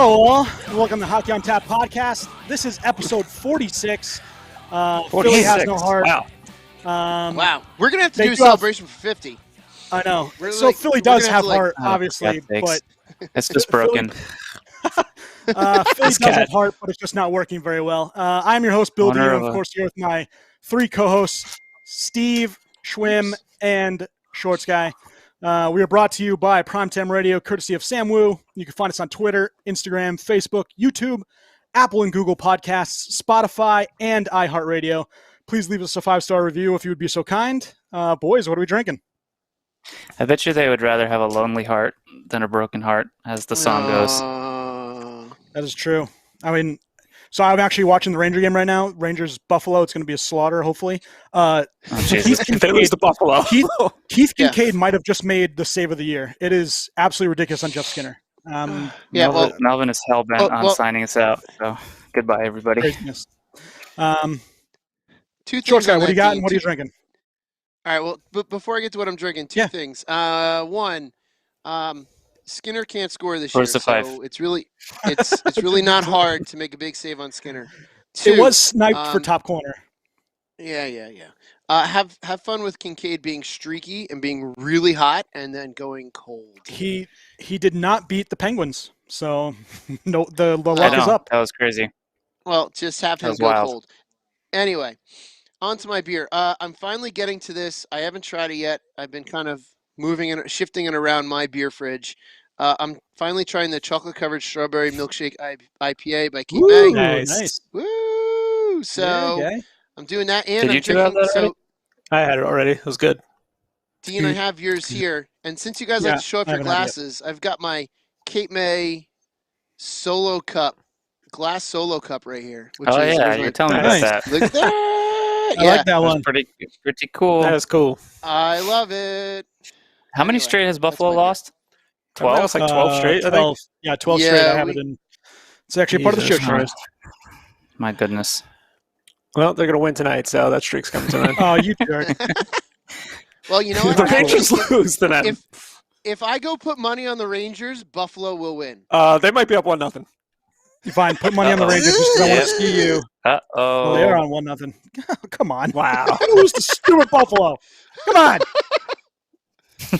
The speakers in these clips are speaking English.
Hello all, and welcome to Hockey on Tap podcast. This is episode 46. 46. Philly has no heart. Wow. Wow. We're going to have to do a celebration for 50. I know. So Philly does have heart, obviously, but it's just broken. Philly does have heart, but it's just not working very well. I'm your host, Bill D, and of course, here with my three co-hosts, Steve, Schwim, and Shorts Guy. We are brought to you by Primetime Radio, courtesy of Sam Wu. You can find us on Twitter, Instagram, Facebook, YouTube, Apple and Google Podcasts, Spotify, and iHeartRadio. Please leave us a 5-star review if you would be so kind. Boys, what are we drinking? I bet you they would rather have a lonely heart than a broken heart, as the song goes. That is true. I mean, so I'm actually watching the Ranger game right now. Rangers Buffalo. It's going to be a slaughter, hopefully. Jesus. Keith They lose to Buffalo. Keith Kincaid might have just made the save of the year. It is absolutely ridiculous on Jeff Skinner. Melvin is hell-bent on signing us out. So goodbye, everybody. Craziness. Two things. Shorts Guy, what do you got and what are you drinking? All right, well, but before I get to what I'm drinking, two things. One, Skinner can't score this year, so it's really not hard to make a big save on Skinner. Two, it was sniped for top corner. Yeah. Have fun with Kincaid being streaky and being really hot and then going cold. He did not beat the Penguins, so no, the luck is up. That was crazy. Well, just have him go cold. Anyway, on to my beer. I'm finally getting to this. I haven't tried it yet. I've been kind of shifting it around my beer fridge. I'm finally trying the chocolate-covered strawberry milkshake IPA by Key May. Nice. Woo! So I'm doing that, and Did you have that already? I had it already. It was good. Dean, I have yours here. And since you guys like to show off your glasses, I've got my Cape May Solo Cup, glass Solo Cup right here. You're telling me about that. Look at that. I like that one. Pretty cool. That is cool. I love it. How many straight has Buffalo lost? 12? It's like 12 straight, 12. I think. Yeah, 12 straight. I have it in. It's actually part of the show. My goodness. Well, they're going to win tonight, so that streak's coming to an end. Oh, you jerk. Well, you know what? The Rangers lose tonight. If I go put money on the Rangers, Buffalo will win. They might be up 1-0. Fine, put money on the Rangers just because I want to see you. Uh-oh. Well, they are on 1-0. Come on. Wow. Lose to stupid Buffalo. Come on.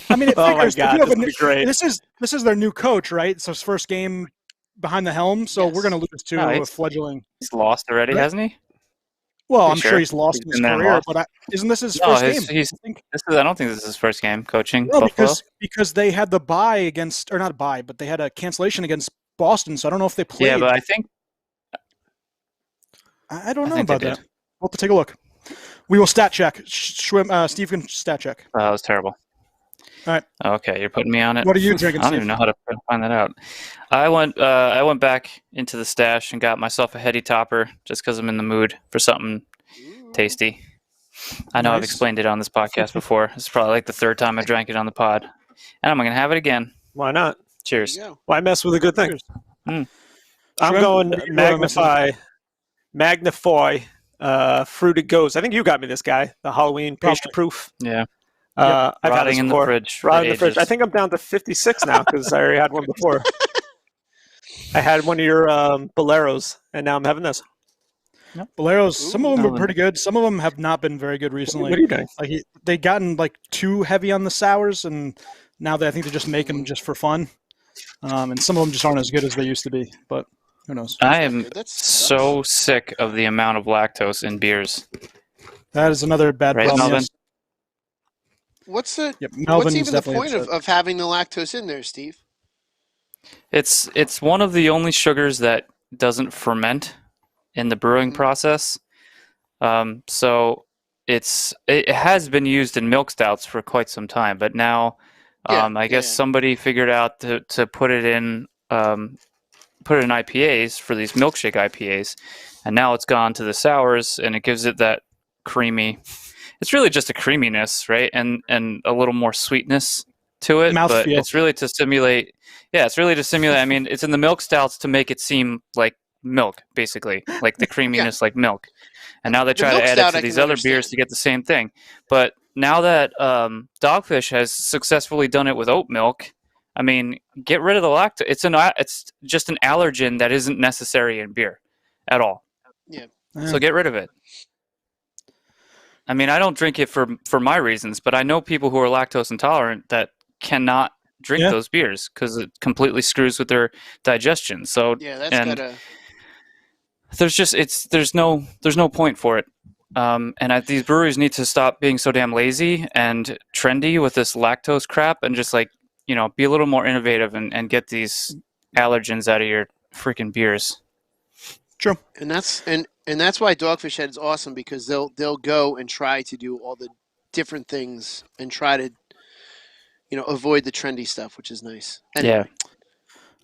I mean, oh my God, this would be great. This is their new coach, right? It's his first game behind the helm, so we're going to lose to a fledgling. He's lost already, hasn't he? Well, I'm sure he's lost in his career, but isn't this his first game? I don't think this is his first game coaching. No, Buffalo. because they had the bye against, or not a bye, but they had a cancellation against Boston, so I don't know if they played. Yeah, but I think I don't know about that. We'll have to take a look. We will stat check. Steve can stat check. Oh, that was terrible. All right. Okay, you're putting me on it. What are you drinking, I don't even know how to find that out. I went back into the stash and got myself a heady topper just because I'm in the mood for something tasty. I know I've explained it on this podcast before. It's probably like the third time I drank it on the pod. And I'm going to have it again. Why not? Cheers. Why mess with a good thing? Mm. I'm going Magnify Fruited Ghost. I think you got me this guy, the Halloween pastry proof. Yeah. I've had Rotting in the fridge. Rotting in the fridge. I think I'm down to 56 now because I already had one before. I had one of your Boleros, and now I'm having this. Yep. Boleros, some of them are pretty good. Some of them have not been very good recently. What are you doing? Like they gotten like too heavy on the sours, and now I think they're just making them just for fun. And some of them just aren't as good as they used to be. But who knows? I am so sick of the amount of lactose in beers. That is another bad problem. Melvin? Yes. What's even the point of having the lactose in there, Steve? It's one of the only sugars that doesn't ferment in the brewing process. So it has been used in milk stouts for quite some time, but now I guess somebody figured out to put it in IPAs for these milkshake IPAs, and now it's gone to the sours, and it gives it that creamy. It's really just a creaminess, right, and a little more sweetness to it. Mouthfeel. But it's really to simulate. Yeah, it's really to simulate. I mean, it's in the milk stouts to make it seem like milk, basically, like the creaminess like milk. And now they try to add it to these other beers to get the same thing. But now that Dogfish has successfully done it with oat milk, I mean, get rid of the lactose. It's just an allergen that isn't necessary in beer at all. Yeah. So get rid of it. I mean, I don't drink it for my reasons, but I know people who are lactose intolerant that cannot drink those beers because it completely screws with their digestion. So there's no point for it. And these breweries need to stop being so damn lazy and trendy with this lactose crap, and just like, be a little more innovative and get these allergens out of your freaking beers. True. And that's why Dogfish Head is awesome, because they'll go and try to do all the different things and try to avoid the trendy stuff, which is nice. Anyway. Yeah.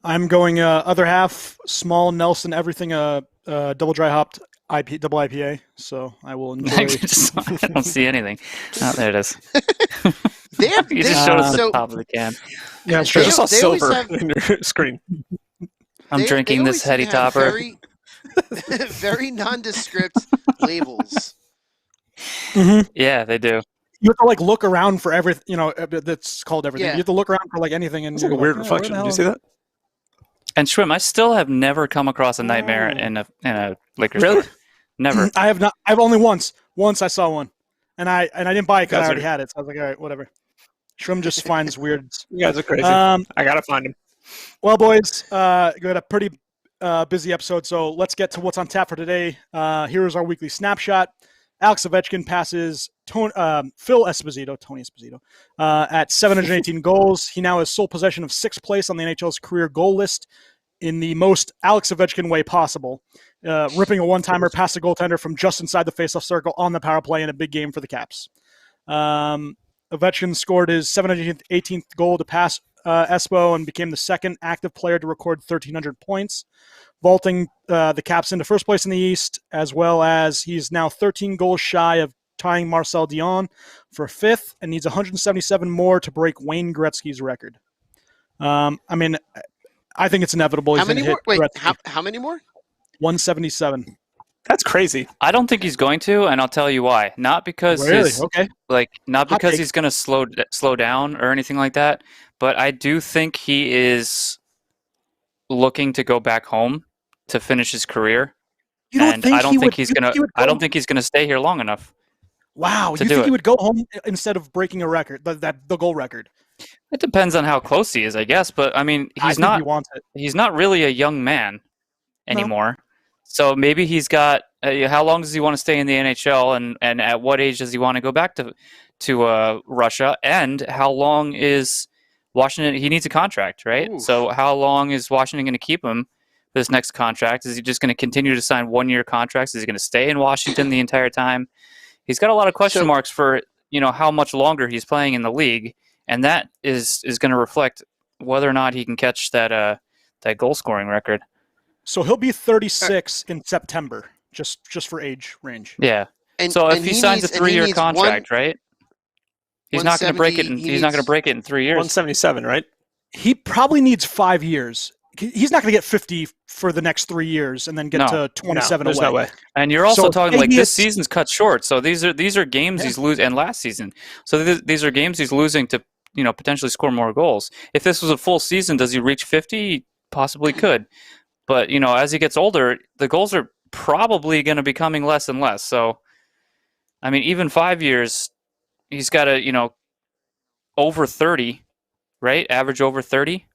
I'm going other half small Nelson everything double dry hopped double IPA, so I will enjoy. I don't see anything. Oh, there it is. You just showed us the top of the can. Yeah, I'm sure. I saw silver in your screen. I'm drinking this heady topper. Very, very nondescript labels. Mm-hmm. Yeah, they do. You have to look around for everything. That's called everything. Yeah. You have to look around for anything. And it's like a weird reflection. Did you see that? And Schwim, I still have never come across a nightmare in a liquor store. Never. I have not. I've only once. Once I saw one, and I didn't buy it because I already had it. So I was like, all right, whatever. Schwim just finds weird. You guys are crazy. I gotta find him. Well, boys, we had a pretty busy episode, so let's get to what's on tap for today. Here is our weekly snapshot. Alex Ovechkin passes Tony Esposito, at 718 goals. He now has sole possession of 6th place on the NHL's career goal list in the most Alex Ovechkin way possible, ripping a one-timer past the goaltender from just inside the faceoff circle on the power play in a big game for the Caps. Ovechkin scored his 718th goal to pass Espo and became the second active player to record 1,300 points, vaulting the Caps into first place in the East, as well as he's now 13 goals shy of tying Marcel Dion for 5th and needs 177 more to break Wayne Gretzky's record. I mean, I think it's inevitable. How many more? Wait, how many more? 177. That's crazy. I don't think he's going to, and I'll tell you why. Not because not because he's going to slow down or anything like that, but I do think he is looking to go back home to finish his career. I don't think he's going to stay here long enough. Wow, you think he would go home instead of breaking a record, the goal record? It depends on how close he is, I guess. But I mean, he's not really a young man anymore. No. So maybe he's got. How long does he want to stay in the NHL, and at what age does he want to go back to Russia? And how long is Washington? He needs a contract, right? Ooh. So how long is Washington going to keep him for this next contract? Is he just going to continue to sign 1-year contracts? Is he going to stay in Washington the entire time? He's got a lot of question marks for how much longer he's playing in the league, and that is going to reflect whether or not he can catch that goal scoring record. So he'll be 36 in September, just for age range. Yeah. So if he signs a 3-year contract, right? He's not going to break it. He's not going to break it in 3 years. 177, right? He probably needs 5 years. He's not going to get 50 for the next 3 years and then get to 27 away. No way. And you're also talking this season's cut short. So these are games he's losing, and last season. So these are games he's losing to potentially score more goals. If this was a full season, does he reach 50? He possibly could. But as he gets older, the goals are probably going to be coming less and less. So, I mean, even 5 years, he's got to over 30, right? Average over 30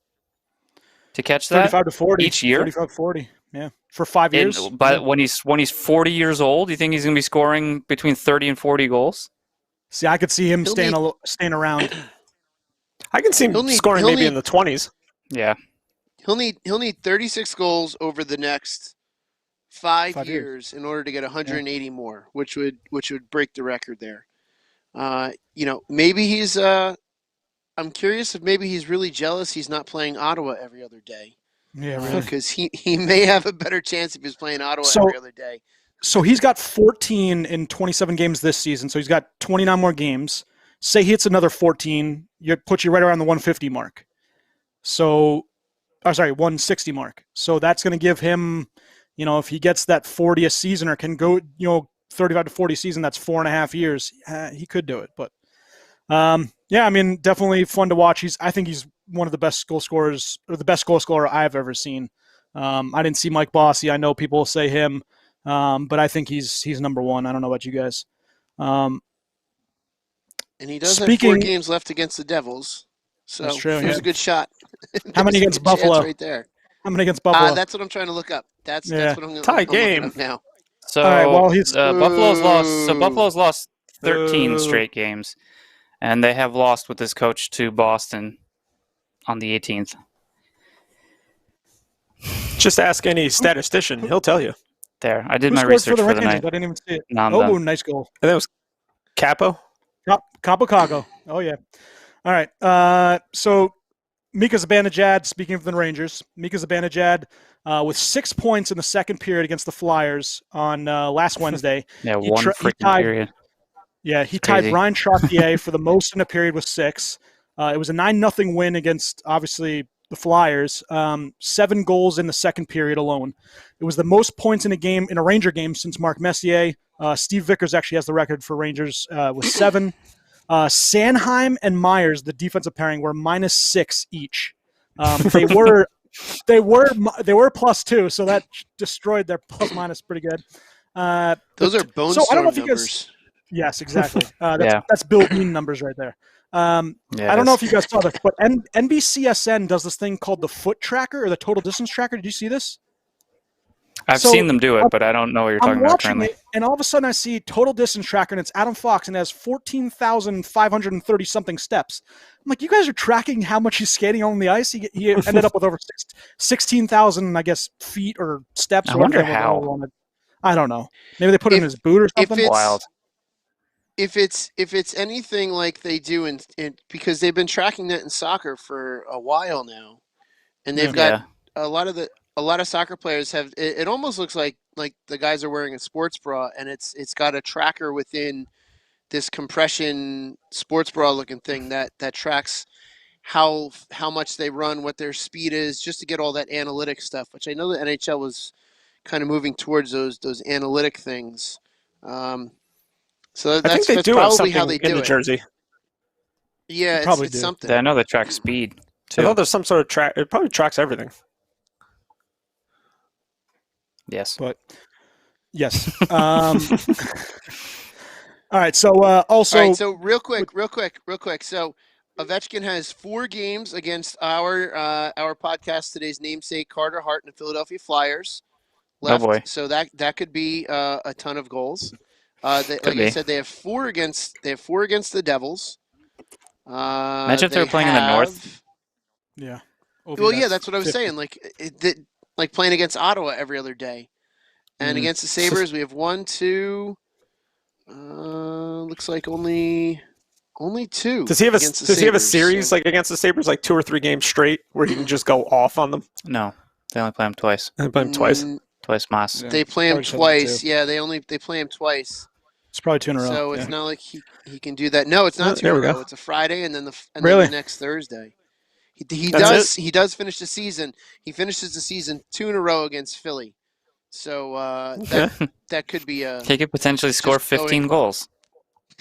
to catch that 35 to 40 each year. 35 to 40, yeah, for 5 years. But when he's 40 years old, you think he's going to be scoring between 30 and 40 goals? See, I could see him staying around. I can see him scoring maybe in the 20s. Yeah. He'll need 36 goals over the next 5 years in order to get 180 more, which would break the record there. Maybe he's. I'm curious if maybe he's really jealous he's not playing Ottawa every other day. Yeah, really. Because he may have a better chance if he's playing Ottawa every other day. So he's got 14 in 27 games this season. So he's got 29 more games. Say he hits another 14, it puts you right around the 150 mark. So. 160 mark. So that's going to give him, if he gets that 40th season or can go, 35 to 40 season, that's 4.5 years. He could do it. But, I mean, definitely fun to watch. I think he's one of the best goal scorers, or the best goal scorer I've ever seen. I didn't see Mike Bossy. I know people say him, but I think he's number one. I don't know about you guys. And he does have 4 games left against the Devils, so that's true, it was a good shot. How many against Buffalo? Right there. How many against Buffalo? That's what I'm trying to look up. That's what I'm going Tie to game look up now. So all right, well, he's Buffalo's lost. So Buffalo's lost 13 straight games, and they have lost with this coach to Boston on the 18th. Just ask any statistician; he'll tell you. There, I did Who my scored research for the night. Rangers? I didn't even see it. Nanda. Oh, nice goal. And that was Capo. Capo. Oh yeah. All right. So Mika Zibanejad, speaking of the Rangers, Mika Zibanejad with 6 points in the second period against the Flyers on last Wednesday. Yeah, one freaking period. Yeah, he tied Brian Trottier for the most in a period with 6. It was a 9-0 win against, obviously, the Flyers. 7 goals in the second period alone. It was the most points in a Ranger game since Mark Messier. Steve Vickers actually has the record for Rangers with 7. Sanheim and Myers, the defensive pairing, were -6 each. They were +2, so that destroyed their plus-minus pretty good. Those are bone storm numbers. Yes, exactly. That's Bill Bean numbers right there. I don't know if you guys saw this, but NBCSN does this thing called the foot tracker or the total distance tracker. Did you see this? I've seen them do it, but I don't know what you're talking about currently. And all of a sudden I see total distance tracker, and it's Adam Fox, and it has 14,530 something steps. I'm like, you guys are tracking how much he's skating on the ice? He ended up with over 16,000, I guess, feet or steps. I wonder how. I don't know. Maybe they put it in his boot or something. Wild. If it's anything like they do in because they've been tracking that in soccer for a while now, and they've got a lot of soccer players have. It almost looks like the guys are wearing a sports bra, and it's got a tracker within this compression sports bra looking thing that tracks how much they run, what their speed is, just to get all that analytic stuff. Which I know the NHL was kind of moving towards those analytic things. So that's probably how they do it. In New Jersey. Yeah, it's something. I know they track speed too. I thought there's some sort of track. It probably tracks everything. Yes. But yes. All right. So also. All right. So real quick. So Ovechkin has 4 games against our podcast today's namesake Carter Hart and the Philadelphia Flyers left. Oh boy. So that could be a ton of goals. I said, they have 4 against the Devils. Imagine if they were playing in the North. Yeah. Well, yeah, that's what I was saying. Like playing against Ottawa every other day, and against the Sabres we have 1, 2. Looks like only 2. Does he have a series like against the Sabres, like 2 or 3 games straight where he can just go off on them? No, they only play him twice. They play him twice. Twice mas. They play him twice. Yeah, they play him twice. It's probably 2 in a row. So it's not like he can do that. No, it's not 2 in a row. It's a Friday and then the next Thursday. He does finish the season. He finishes the season 2 in a row against Philly. So that could be a. He could potentially score 15 goals.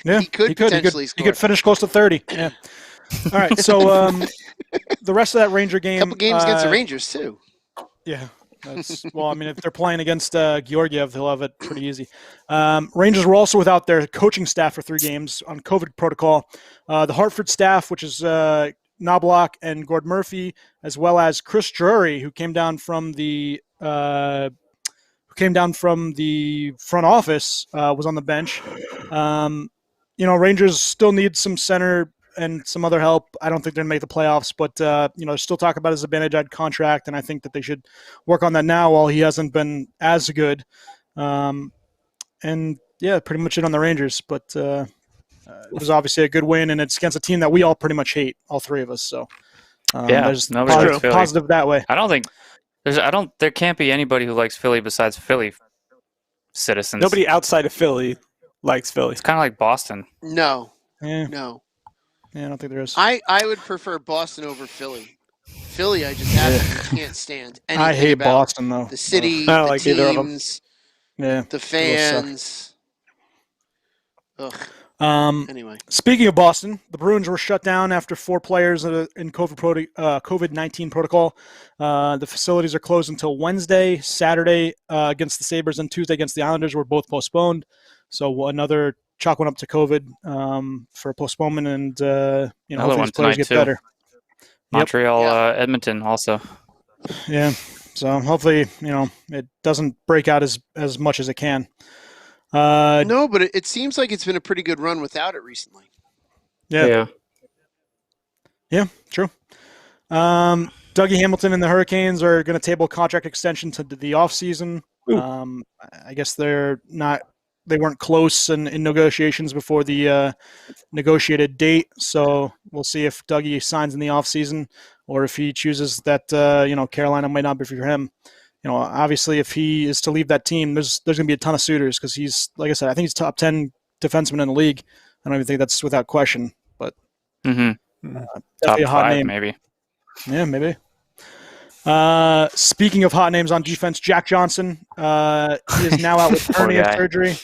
Yeah, he could potentially score. He could finish close to 30. Yeah. All right. So the rest of that Ranger game. A couple games against the Rangers too. Yeah. Well, I mean, if they're playing against Georgiev, they'll have it pretty easy. Rangers were also without their coaching staff for 3 games on COVID protocol. The Hartford staff, which is Knobloch and Gord Murphy, as well as Chris Drury, who came down from the front office, was on the bench. Rangers still need some center and some other help. I don't think they're going to make the playoffs, but they're still talking about his Zibanejad contract, and I think that they should work on that now while he hasn't been as good. And yeah, pretty much it on the Rangers, but it was obviously a good win, and it's against a team that we all pretty much hate, all 3 of us. So there's positive that way. There can't be anybody who likes Philly besides Philly citizens. Nobody outside of Philly likes Philly. It's kind of like Boston. No. Yeah. No. Yeah, I don't think there is. I would prefer Boston over Philly. Philly, I just absolutely can't stand. I hate Boston, though. The city, I don't the like teams, either of them. Yeah, the fans. Ugh. Anyway, speaking of Boston, the Bruins were shut down after 4 players in COVID-19 protocol. The facilities are closed until Wednesday. Saturday against the Sabres and Tuesday against the Islanders were both postponed. So another chalk went up to COVID for postponement, and hopefully these players get better. Montreal, Edmonton also. Yeah. So hopefully, it doesn't break out as much as it can. No, but it seems like it's been a pretty good run without it recently. Yeah, true. Dougie Hamilton and the Hurricanes are going to table a contract extension to the offseason. I guess they weren't close in negotiations before the negotiated date. So we'll see if Dougie signs in the offseason or if he chooses that, Carolina might not be for him. Obviously, if he is to leave that team, there's going to be a ton of suitors because he's, like I said, I think he's top 10 defenseman in the league. I don't even think that's without question, but top a hot 5 name. maybe. Yeah, maybe. Speaking of hot names on defense, Jack Johnson, he is now out with hernia surgery.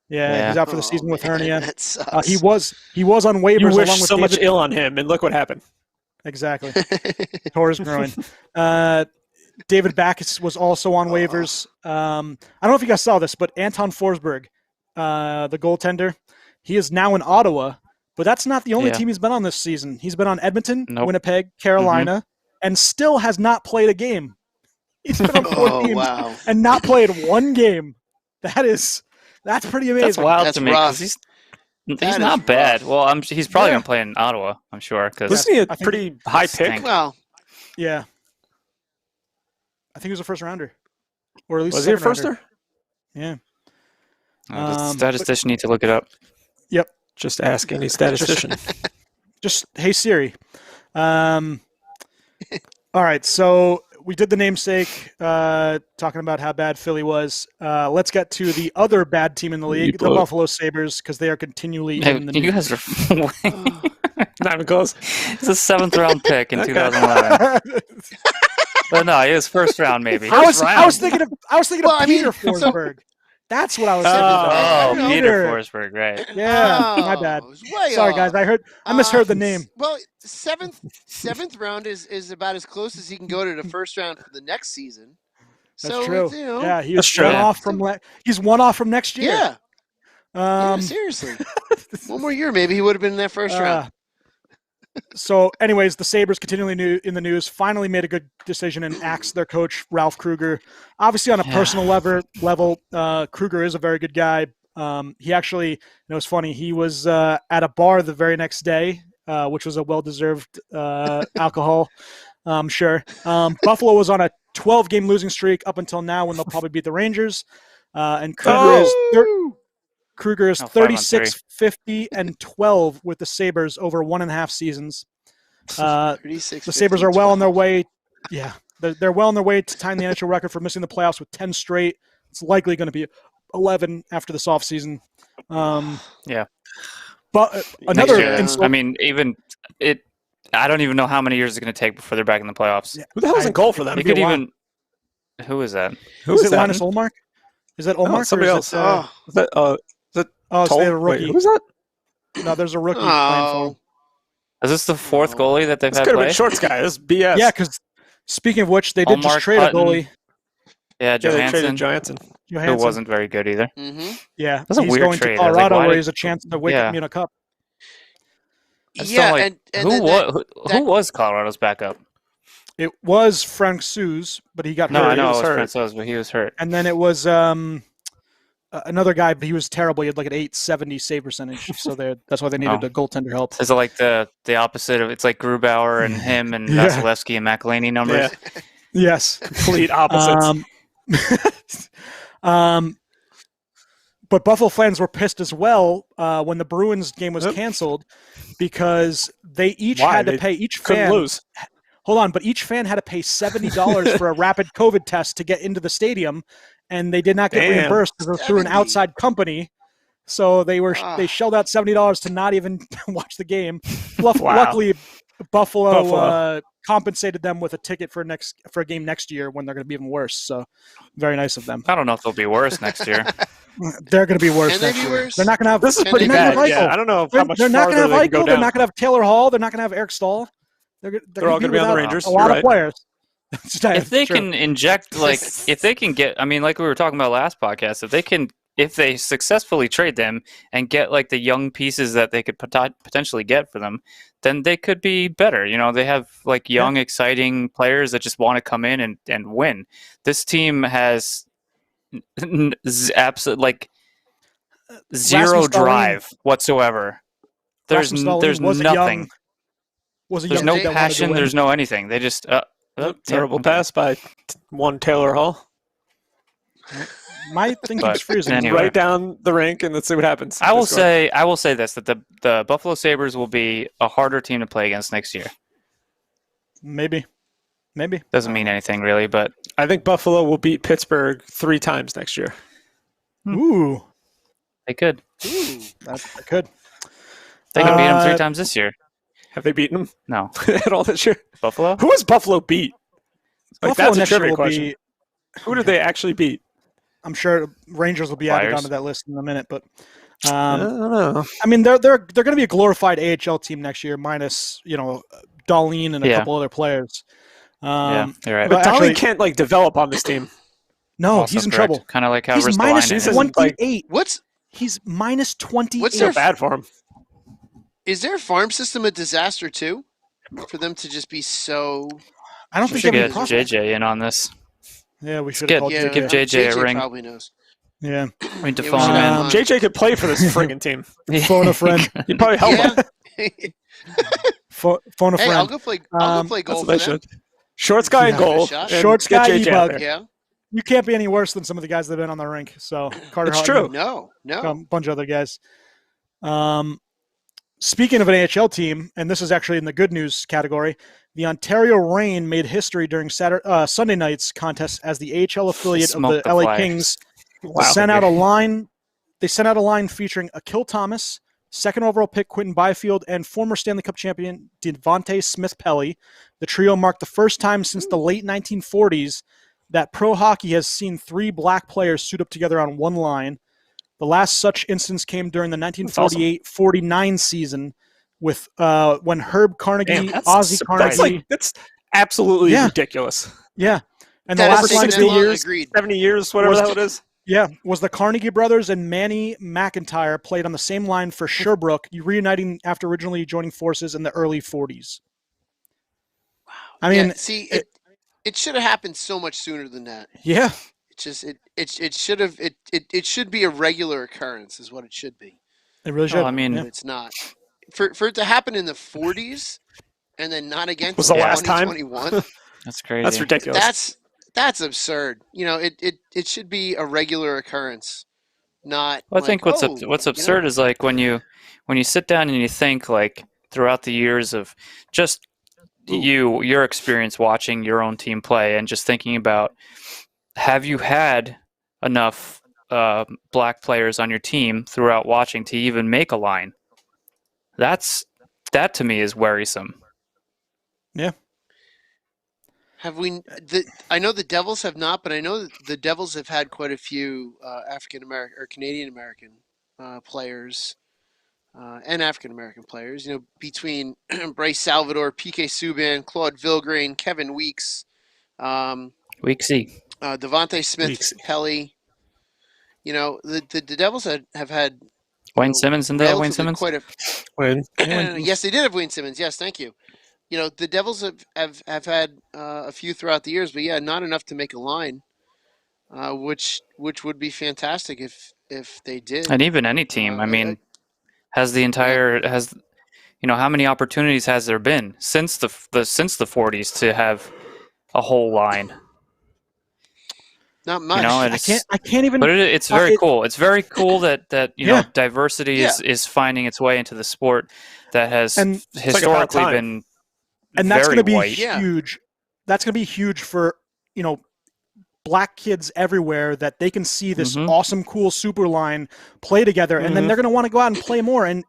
Yeah, he's out for the season with hernia. That sucks. He was on waivers. You along wish with so much ill on him, and look what happened. Exactly. Tore his groin. David Backes was also on waivers. I don't know if you guys saw this, but Anton Forsberg, the goaltender, he is now in Ottawa, but that's not the only team he's been on this season. He's been on Edmonton, Winnipeg, Carolina, and still has not played a game. He's been on 4 teams and not played one game. That's pretty amazing. That's wild That's to me. rough. He's not bad. Rough. Well, he's probably going to play in Ottawa, I'm sure. Wasn't he a pretty high pick? Well, yeah. I think he was a first rounder. Or at least was he a firster? Yeah. The statistician need to look it up. Yep. Just ask any statistician. Just, hey, Siri. All right, so we did the namesake, talking about how bad Philly was. Let's get to the other bad team in the league, the Buffalo Sabres, because they are continually in the news. You guys are not even close. It's a 7th-round pick in 2011. But no, it was first round maybe. I was thinking of Peter Forsberg. That's what I was thinking. Peter Forsberg, right? Yeah, my bad. Sorry, guys. I misheard the name. Well, seventh round is about as close as he can go to the first round for the next season. That's true. Yeah, he was one off from. He's one off from next year. Yeah. Seriously. One more year, maybe he would have been in that first round. So, anyways, the Sabres continually in the news, finally made a good decision and axed their coach, Ralph Kruger. Obviously, on a personal level, Kruger is a very good guy. He actually, it's funny, he was at a bar the very next day, which was a well-deserved alcohol, I'm sure. Buffalo was on a 12-game losing streak up until now when they'll probably beat the Rangers. And Kruger is 36, 50, and 12 with the Sabres over 1.5 seasons. 36, the Sabres are well on their way. Yeah, they're well on their way to tying the NHL record for missing the playoffs with 10 straight. It's likely going to be 11 after this offseason. But another insult. I mean, I don't even know how many years it's going to take before they're back in the playoffs. Yeah. Who the hell's in goal for them? You could even. Who is that? Is it Linus Ullmark? Is that Ullmark? Somebody else. Is that so they have a rookie. Wait, who's that? No, there's a rookie playing for him. Is this the 4th goalie that they've had could have play? been Shorts guy. This is BS. Yeah, because speaking of which, they did just trade a goalie. Yeah, they traded Johansson. Who wasn't very good either. Mm-hmm. Yeah, that's a he's weird going trade. to Colorado where he has a chance to wake up in a cup. Yeah, who was Colorado's backup? It was Frank Suze, but he got hurt. No, I know it was Frank Suze, but he was hurt. And then it was another guy, but he was terrible. He had like an 870 save percentage, so that's why they needed a goaltender help. Is it like the opposite of? It's like Grubauer and him and Vasilevsky and McElhaney numbers. Yeah. Yes, complete opposites. But Buffalo fans were pissed as well when the Bruins game was canceled because they each had to pay each fan. Lose. Hold on, but each fan had to pay $70 for a rapid COVID test to get into the stadium, and they did not get reimbursed because it was through an outside company. So they shelled out $70 to not even watch the game. Luckily, Buffalo compensated them with a ticket for a game next year when they're going to be even worse. So very nice of them. I don't know if they'll be worse next year. They're going to be worse. Can they be worse? They're not going to have. This is Can pretty they bad. be worse? Yeah, I don't know how much They're not going to farther have they can go Eichel. They're down. not going to have Taylor Hall. They're not going to have Eric Stahl. They're all going to be on the Rangers. A lot of players. If they can inject, like, if they can get, I mean, like we were talking about last podcast, if they successfully trade them and get like the young pieces that they could potentially get for them, then they could be better. You know, they have like young, exciting players that just want to come in and win. This team has absolutely like zero drive whatsoever. There's nothing. There's no passion. There's no anything. They just terrible pass by one Taylor Hall. My thing keeps freezing. Anyway. Right down the rink, and let's see what happens. I will say this, that the Buffalo Sabres will be a harder team to play against next year. Maybe. Doesn't mean anything really, but I think Buffalo will beat Pittsburgh 3 times next year. Ooh. they could. That could. They could beat them 3 times this year. Have they beaten them? No. At all this year? Buffalo? Who has Buffalo beat? Like, Buffalo that's a next year trivia will question. be. Who did they actually beat? I'm sure Rangers will be added Flyers. onto that list in a minute, but I don't know. I mean they're going to be a glorified AHL team next year, minus Darlene and a couple other players. Yeah, you're right. But actually- Dolly can't like develop on this team. No, Also he's in correct. trouble. Kind of like how He's minus Ristolainen is. 28. He's minus 28. What's It's so their bad for him. Is their farm system a disaster too? For them to just be so. I don't We think should they have get any prospects. JJ in on this. Yeah, we should Good. have called Yeah, JJ. Give JJ a ring. probably knows. Yeah, We need to Yeah, phone we him should in. have JJ could play for this friggin' team. phone a friend. He'd probably help him. Yeah. Phone a Hey, friend. I'll go play. I'll go play That's goal what for they them. should. Shorts guy in Yeah. goal. Shot. and Shorts get guy, JJ out E-bug. there. Yeah. You can't be any worse than some of the guys that have been on the rink. So Carter It's Hutton, true. No. a bunch of other guys. Speaking of an AHL team, and this is actually in the good news category, the Ontario Reign made history during Sunday night's contest as the AHL affiliate of Smoked the the LA Flyers. Kings. Wow. Sent out a line. They sent out a line featuring Akil Thomas, second overall pick Quentin Byfield, and former Stanley Cup champion Devontae Smith-Pelly. The trio marked the first time since the late 1940s that pro hockey has seen 3 black players suit up together on one line. The last such instance came during the 1948-49 season with when Herb Carnegie, Damn, Ozzie Carnegie. That's absolutely Yeah. ridiculous. Yeah. And That the is last taking line that 60 long, years, agreed. 70 years, whatever Was the hell it is. was the Carnegie brothers and Manny McIntyre played on the same line for Sherbrooke, reuniting after originally joining forces in the early 40s. I mean, Yeah, see, it should have happened so much sooner than that. yeah. It should have it should be a regular occurrence is what it should be. It really should. I mean, But it's not. For it to happen in the 40s and then not again Was till the last time? 2021, That's crazy. That's ridiculous. that's absurd. It should be a regular occurrence, not. Well, I think like, what's absurd is like when you sit down and you think like throughout the years of just your experience watching your own team play and just thinking about, have you had enough black players on your team throughout watching to even make a line? That to me is worrisome. Yeah. Have we? I know the Devils have not, but I know that the Devils have had quite a few African American or Canadian American players and African American players. Between Bryce Salvador, PK Subban, Claude Vilgrain, Kevin Weeks, Weeksy. Devontae Smith-Pelly. The Devils have had Wayne Simmons, and they have Wayne relatively Simmons. quite a. When Yes, they did have Wayne Simmons. Yes, thank you. The Devils have had a few throughout the years, but yeah, not enough to make a line, which would be fantastic if they did. And even any team, I mean, has how many opportunities has there been since the 40s to have a whole line? Not much. I can't even. But it's very cool. It's very cool that diversity Yeah. is finding its way into the sport that has And historically time. been and that's very going to be white. huge. That's going to be huge for black kids everywhere, that they can see this awesome, cool super line play together, and then they're going to want to go out and play more and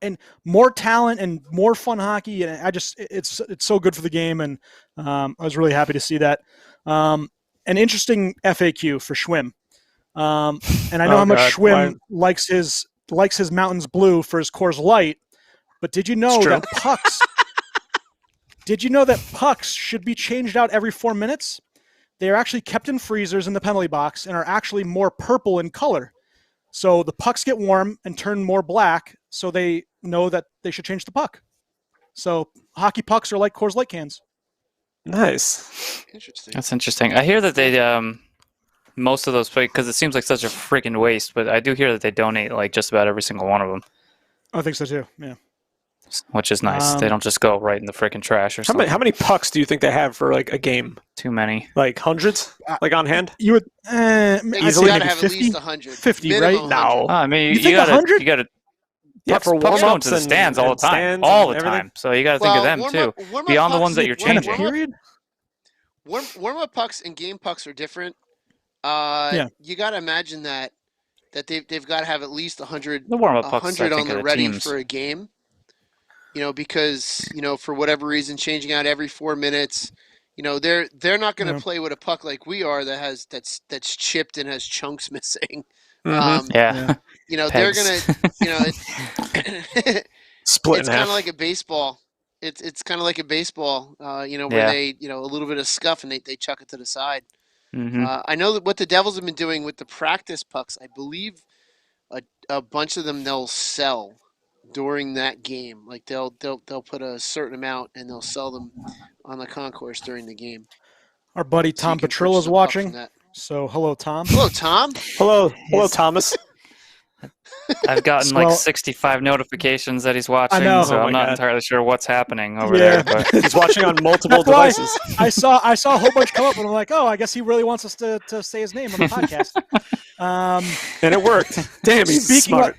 more talent and more fun hockey. And it's so good for the game, and I was really happy to see that. An interesting FAQ for Schwim. And I know how much Schwim likes his Mountains Blue for his Coors Light, but did you know that pucks? Did you know that pucks should be changed out every 4 minutes? They are actually kept in freezers in the penalty box and are actually more purple in color. So the pucks get warm and turn more black, so they know that they should change the puck. So hockey pucks are like Coors Light cans. Nice. Interesting. That's interesting. I hear that they most of those, because it seems like such a freaking waste, but I do hear that they donate like just about every single one of them. I think so too. Yeah. Which is nice. They don't just go right in the freaking trash or something. How many pucks do you think they have for like a game? Too many. Like hundreds? Like on hand? You would Easily maybe have 50? at least 100. 50, Minimum right? 100. No. I mean, You think 100? You got to. Yeah, for pucks going warm-ups to the stands all the time. All the time. So you got to think of them too. Beyond the ones that you're changing. Period? Warm-up pucks and game pucks are different. You got to imagine that they've got to have at least 100, the warm-up pucks, 100 on the ready teams. for a game. Because for whatever reason, changing out every 4 minutes. They're not going to play with a puck like we are that's chipped and has chunks missing. Yeah. They're going to split. It's kind of like a baseball. It's kind of like a baseball. Where they a little bit of scuff and they chuck it to the side. Mm-hmm. I know that what the Devils have been doing with the practice pucks. I believe a bunch of them they'll sell during that game. Like they'll put a certain amount and they'll sell them on the concourse during the game. Our buddy Tom Petrillo is watching. So hello, Tom. Hello, Tom. Hello, Thomas. I've gotten 65 notifications that he's watching, so I'm not entirely sure what's happening over there. But he's watching on multiple devices. I saw a whole bunch come up, and I'm like, oh, I guess he really wants us to say his name on the podcast. And it worked. Damn, he's smart.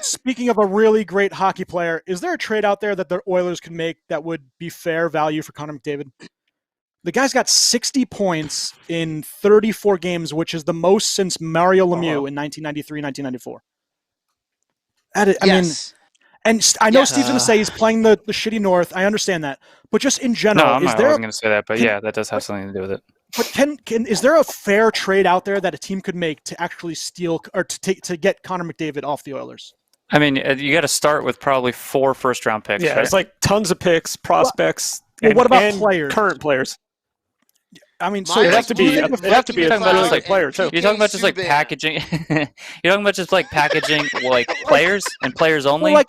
Speaking of a really great hockey player, is there a trade out there that the Oilers could make that would be fair value for Connor McDavid? The guy's got 60 points in 34 games, which is the most since Mario Lemieux in 1993-1994. I mean, and I know Steve's going to say he's playing the shitty North. I understand that, but just in general, I wasn't going to say that, but yeah, that does have something to do with it. But is there a fair trade out there that a team could make to actually steal or to get Connor McDavid off the Oilers? I mean, you got to start with probably 4 first-round picks. Yeah, right? it's like tons of picks, prospects. Well, what about players? Current players. I mean, so it'd have to be a player too. You're talking about just like packaging. You're talking about just like packaging like players and players only. Well,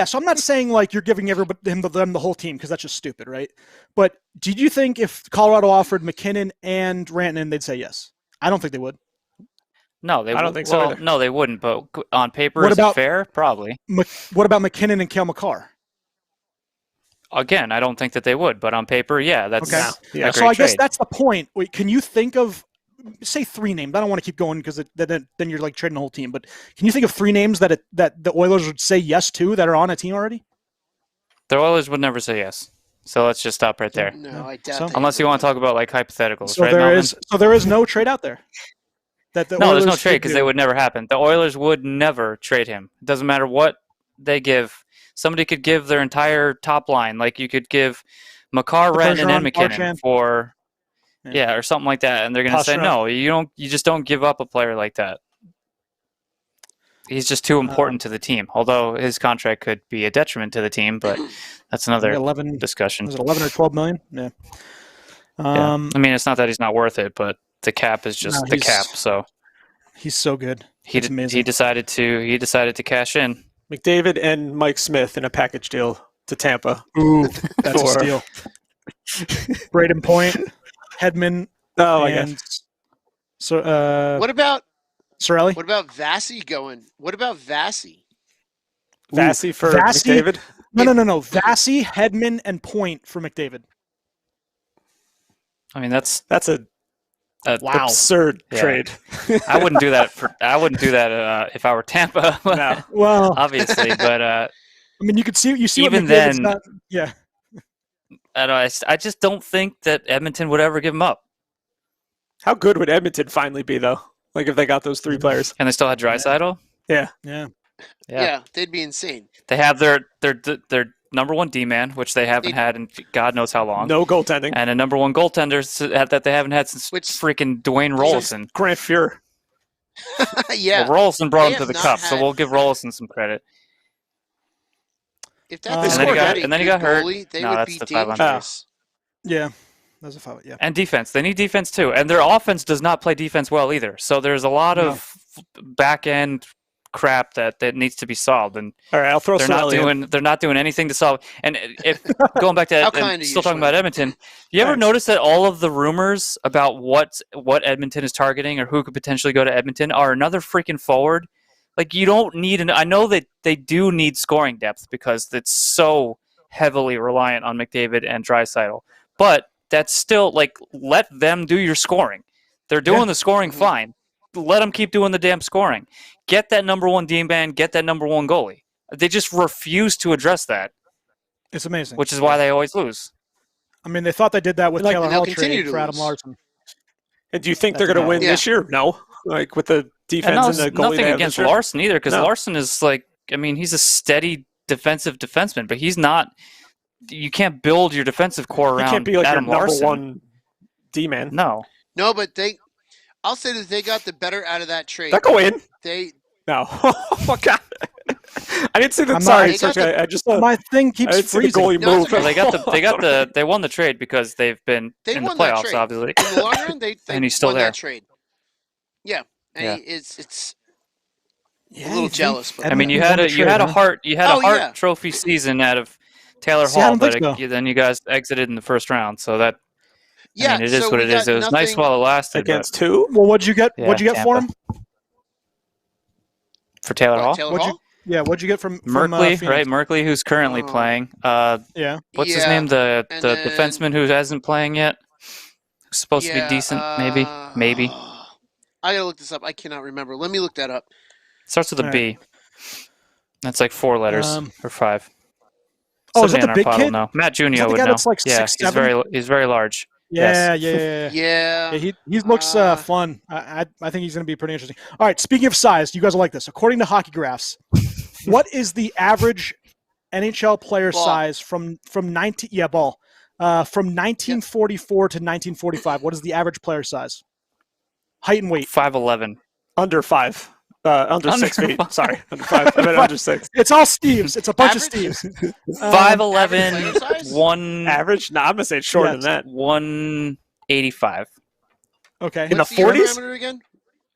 so I'm not saying like you're giving them the whole team because that's just stupid, right? But did you think if Colorado offered McKinnon and Rantanen, they'd say yes? I don't think they would. No, I don't think so. Either. No, they wouldn't. But on paper, is it fair? Probably. What about McKinnon and Cale Makar? Again, I don't think that they would, but on paper, yeah, that's okay. A great So I guess trade. that's the point. Wait, can you think of, say 3 names? I don't want to keep going because then you're like trading the whole team. But can you think of 3 names that the Oilers would say yes to that are on a team already? The Oilers would never say yes. So let's just stop right there. No, I doubt. Unless you want to talk about like hypotheticals, so right? There is no trade out there. There's no trade because they would never happen. The Oilers would never trade him. It doesn't matter what they give. Somebody could give their entire top line, like you could give Makar, Rantanen, and McKinnon for, or something like that, and they're going to say no. You just don't give up a player like that. He's just too important to the team. Although his contract could be a detriment to the team, but that's another discussion. Was it 11 or 12 million? Yeah. I mean, it's not that he's not worth it, but the cap is just the cap. So he's so good. He decided to cash in. McDavid and Mike Smith in a package deal to Tampa. Ooh, that's a steal. Braden Point, Hedman. Oh, I guess. So, what about Sorelli? What about Vasi going? What about Vasi? Vasi for McDavid? No. Vasi, Hedman, and Point for McDavid. I mean, that's a absurd trade. I wouldn't do that if I were Tampa. No. Well, obviously, but I mean, you see even what then. not, yeah. I just don't think that Edmonton would ever give him up. How good would Edmonton finally be, though? Like if they got those 3 players, and they still had Draisaitl. Yeah, they'd be insane. They have their number 1 D-man, which they haven't had in God knows how long. No goaltending. And a number 1 goaltender that they haven't had since freaking Dwayne Rollison. Grant Fuhr. Yeah. Well, Rolison brought They him to have the not cup, so had- we'll give Rolison some credit. If And that's then he got- and then he got hurt. goalie, they No, would that's be the 500. dangerous. Yeah, that's a foul. Yeah, And defense. They need defense too. And their offense does not play defense well either. So there's a lot of back end crap that needs to be solved. And All right, I'll throw they're not doing anything to solve. And if going back to How kind of still you, talking Schwim. about Edmonton, you ever Thanks. notice that all of the rumors about what Edmonton is targeting or who could potentially go to Edmonton are another freaking forward? Like, you don't need I know that they do need scoring depth because it's so heavily reliant on McDavid and Draisaitl. But that's still, like, let them do your scoring. They're doing the scoring fine. Let them keep doing the damn scoring. Get that number one D-man, get that number one goalie. They just refuse to address that, it's amazing. which is why they always lose. I mean, they thought they did that with Taylor and they'll Hall continue trade to for Adam lose. Larson. And do you think they're going to win Yeah. this year? No. Like with the defense And and the goalie nothing they have against this year? Larson either, because No. Larson is like, I mean, he's a steady defensive defenseman, but he's not. You can't build your defensive core He around can't be like Adam your number Larson. one D-man. No, No, but I'll say that they got the better out of that trade. That go in? They No. Oh my god. I didn't see that. I'm Sorry, not- Sergey, I just My thing I keeps didn't see the freezing. goalie No, move. it's okay. they won the trade because they've been They in the won that playoffs, trade. obviously. in the long run, they And he's still won there. that trade. Yeah, and Yeah. it's Yeah, a little you think jealous, but I mean, you Edmonton had won a the you trade, had a huh? Hart Oh, yeah. Trophy season out of Taylor See, I Hall, don't think but so. then you guys exited in the first round. So that yeah. I mean, it is so what we it is. got It was nice nothing- while it lasted. Against two? Well, what'd you get? Yeah, What'd you get for him? Tampa. For Taylor Hall, Taylor What'd you- Hall? Yeah, what'd you get from Merkley, Phoenix? right? Merkley, who's currently Oh. playing. Yeah, What's his Yeah, name? The and the then- defenseman who hasn't playing yet. Who's supposed to be Yeah, decent, maybe. I gotta look this up. I cannot remember. Let me look that up. Starts with a All B. That's like 4 letters or 5. Oh, is Somebody that the in our big pod kid? will know. Matt Junio Is that the would guy know. that's like yeah, 6'7"? he's very large. yeah, Yes. yeah. Yeah. Yeah, he looks fun. I think he's going to be pretty interesting. All right, speaking of size, you guys will like this. According to Hockey Graphs, what is the average NHL player Ball. size from 1944 to 1945? What is the average player size? Height and weight. 5'11". Under 5. Under Under 6 feet. 5. Sorry. Under 5. I meant under 6. It's all Steves. It's a bunch of Average? Steves. 5'11", average player size? 1 Average? No, I'm going to say it's shorter Yes. than that. 185. Okay. In the What's the year 40s? parameter again?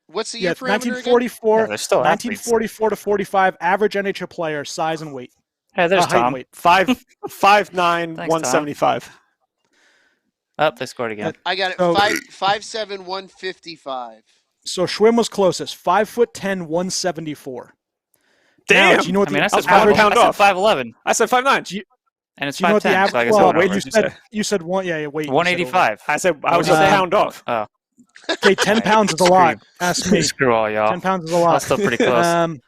What's the Yeah, year parameter again? 1944, Yeah, they're still athletes. 1944 to 45, average NHL player, size and weight. Hey, there's Height and Tom. weight. 5'9", Thanks, 175. Oh, they scored again. I got it. So- 5'7", 155. So Schwim was closest, 5'10", 174. Damn! Now, do you know what I mean, I the said average- 5'11". pound I said off. 5'11", I said 5'9". and it's Do you know what the 5'10". average? So I guess Well, I went you over. said you said one. Yeah, wait. 185. I said I was was a that? pound off. Okay, 10 pounds is a lot. Ask me. Screw all y'all. 10 pounds is a That's lot. still pretty close.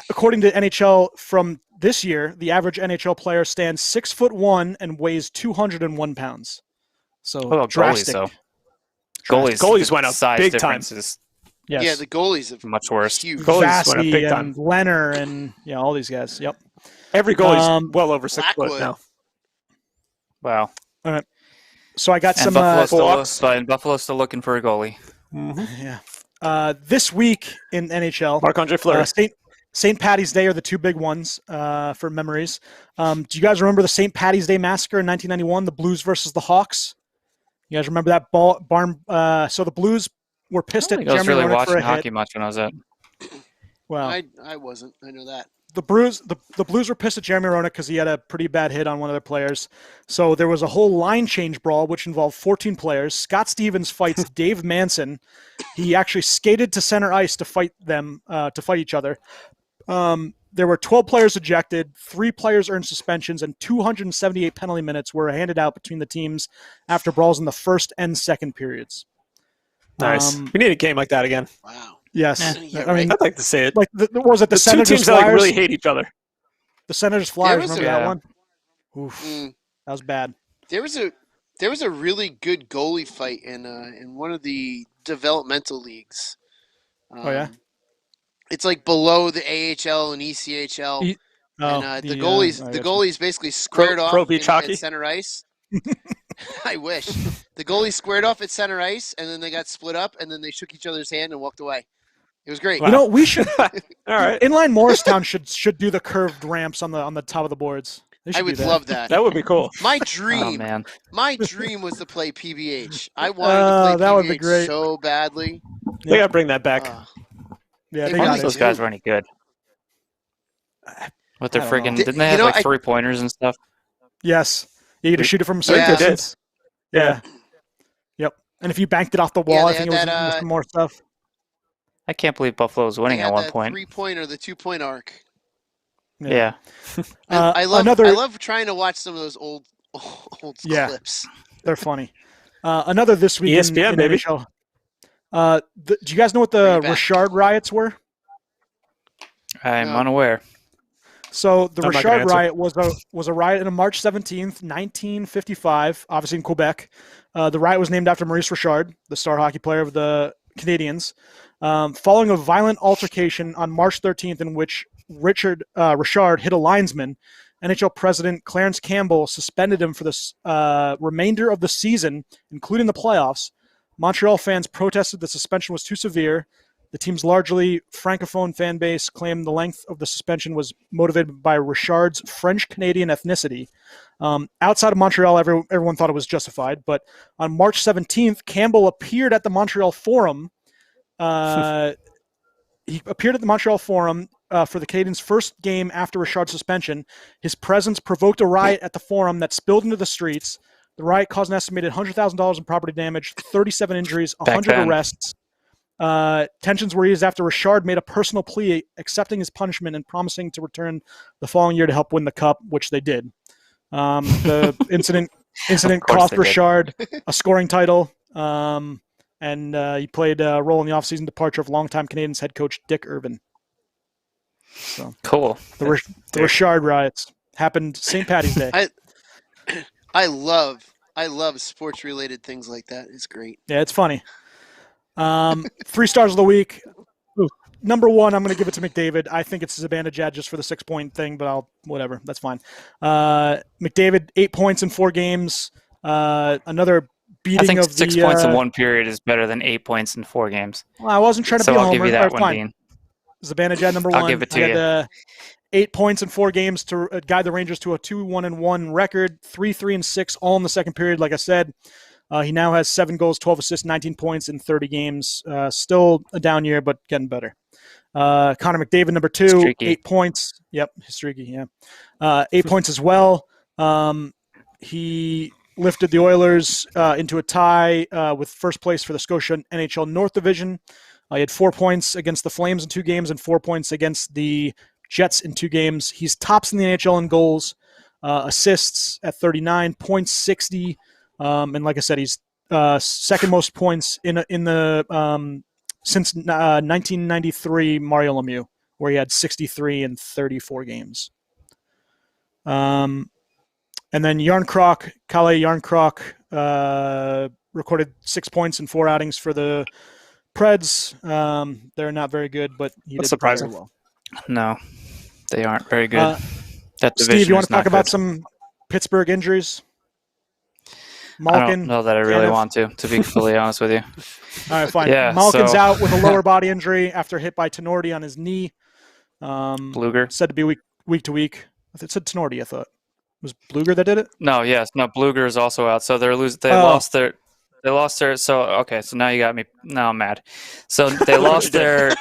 According to NHL from this year, the average NHL player stands 6'1" and weighs 201 pounds. So What about goalies, drastic. though? Drastic. Goalies went up size big time. difference is Yes. Yeah, the goalies have much worse. huge. Goalies went up Vasi big and time. Leonard and all these guys. Yep. Every goalie's well over 6 foot Blackwood. now. Wow. So I got And some. Buffalo's still looking for a goalie. Yeah. This week in NHL, Marc-Andre Fleury. St. Patty's Day are the two big ones for memories. Do you guys remember the St. Patty's Day massacre in 1991? The Blues versus the Hawks. You guys remember that barn? So the Blues were pissed at I was Jeremy really Roenick for watching a hockey hit. much when I was at. Well, I wasn't. I know that. the Blues were pissed at Jeremy Roenick because he had a pretty bad hit on one of their players. So there was a whole line change brawl, which involved 14 players. Scott Stevens fights Dave Manson. He actually skated to center ice to fight them, to fight each other. There were 12 players ejected, 3 players earned suspensions, and 278 penalty minutes were handed out between the teams after brawls in the first and second periods. Nice. We need a game like that again. Wow. Yes. Yeah, I mean, I'd like to see it. like, was it the The two Senators teams that like, Flyers? really hate each other. The Senators Flyers, was remember a- that one? Oof, Mm. that was bad. There was a really good goalie fight in one of the developmental leagues. Oh, yeah? It's like below the AHL and ECHL. E- And the goalies basically squared off Pro beach at hockey? center ice. I wish. The goalie squared off at center ice, and then they got split up, and then they shook each other's hand and walked away. It was great. You know, we should. All right. Inline Morristown should do the curved ramps on the top of the boards. I would love that. That would be cool. My dream. Oh man. My dream was to play PBH. I wanted to play that would be PBH great. so badly. They gotta bring that back. Yeah, They they None got of it. those guys were any good. With their I don't know. friggin', didn't they have like 3-pointers and stuff? Yes. You get to shoot it from a Yeah. certain They did. distance. Yeah. Yep. And if you banked it off the wall, Yeah, I they think it had was that, some more stuff. I can't believe Buffalo was winning They at had one that point. 3-point or the 2-point arc. Yeah. I love trying to watch some of those old Yeah. clips. They're funny. Another this week ESPN, in baby. NHL. Do you guys know what the Bring it back. Richard riots were? I'm No. unaware. So the I'm not gonna Richard answer. riot was a riot on March 17th, 1955, obviously in Quebec. The riot was named after Maurice Richard, the star hockey player of the Canadiens, following a violent altercation on March 13th in which Richard hit a linesman. NHL President Clarence Campbell suspended him for the remainder of the season, including the playoffs. Montreal fans protested the suspension was too severe. The team's largely francophone fan base claimed the length of the suspension was motivated by Richard's French-Canadian ethnicity. Outside of Montreal, everyone thought it was justified. But on March 17th, Campbell appeared at the Montreal Forum. He appeared at the Montreal Forum for the Canadiens' first game after Richard's suspension. His presence provoked a riot at the Forum that spilled into the streets. The riot caused an estimated $100,000 in property damage, 37 injuries, 100 arrests. Tensions were eased after Richard made a personal plea accepting his punishment and promising to return the following year to help win the cup, which they did. The incident cost Richard a scoring title, and he played a role in the offseason departure of longtime Canadiens head coach Dick Irvin. So Cool. the Richard riots happened St. Patty's Day. I love sports related things like that. It's great. Yeah, it's funny. 3 stars of the week. Number 1, I'm going to give it to McDavid. I think it's Zibanejad just for the 6-point thing, but whatever. That's fine. McDavid, 8 points in 4 games. Another beating I think of 6 points in 1 period is better than 8 points in 4 games. Well, I wasn't trying to So be a I'll homer. give you that Fine. one, Dean. Zibanejad, number 1. I'll give it to you. 8 points in 4 games to guide the Rangers to a 2-1-1 record, 3-3-6 all in the second period. Like I said, he now has 7 goals, 12 assists, 19 points in 30 games. Still a down year, but getting better. Connor McDavid, number 2, Streaky. 8 points. Yep, he's streaky, yeah. 8 points as well. He lifted the Oilers into a tie with first place for the Scotia NHL North Division. He had 4 points against the Flames in 2 games and 4 points against the Jets in 2 games. He's tops in the NHL in goals, assists at 39, points 60, and like I said, he's second most points in the since 1993 Mario Lemieux, where he had 63 in 34 games. And then Kalle Järnkrok recorded 6 points in 4 outings for the Preds. They're not very good, but he That's did surprising. very well. No, they aren't very good. That division Steve, you want is to talk not about good. some Pittsburgh injuries? I Malkin. don't know that I really Tanev? want to be fully honest with you. All right, fine. Yeah, Malkin's so- out with a lower body injury after hit by Tenorti on his knee. Bluger? Said to be week to week. It said Tenorti, I thought. Was Bluger that did it? No, Bluger is also out. So they're losing. They lost their. So okay, so now you got me. Now I'm mad. So they lost their.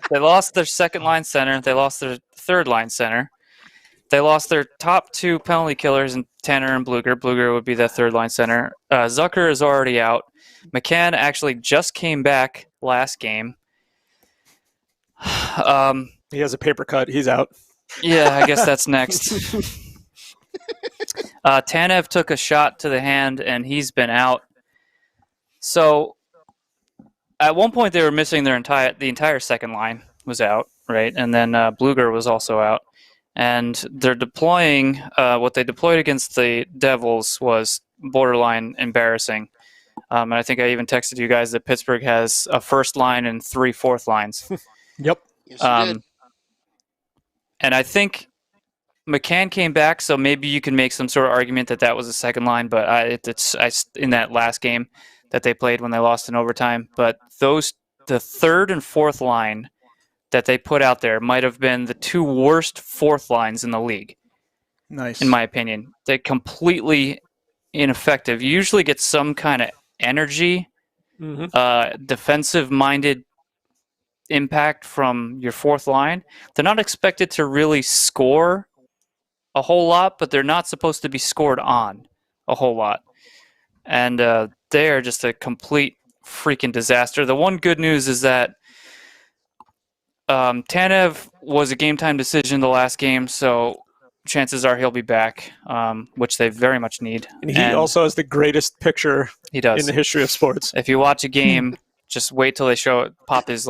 They lost their second line center. They lost their third line center. They lost their top 2 penalty killers in Tanner and Bluger. Bluger would be the third line center. Zucker is already out. McCann actually just came back last game. He has a paper cut. He's out. Yeah, I guess that's next. Tanev took a shot to the hand, and he's been out. So at one point, they were missing the entire second line was out, right? And then Bluger was also out. And they're deploying what they deployed against the Devils was borderline embarrassing. And I think I even texted you guys that Pittsburgh has a first line and 3 fourth lines. Yep. Yes, you did. And I think McCann came back, so maybe you can make some sort of argument that was a second line, but it's in that last game that they played when they lost in overtime. But the third and fourth line that they put out there might have been the two worst fourth lines in the league. Nice. In my opinion. They're completely ineffective. You usually get some kind of energy, defensive-minded impact from your fourth line. They're not expected to really score a whole lot, but they're not supposed to be scored on a whole lot. And they are just a complete freaking disaster. The one good news is that Tanev was a game-time decision the last game, so chances are he'll be back, which they very much need. And he also has the greatest picture in the history of sports. If you watch a game, just wait till they pop his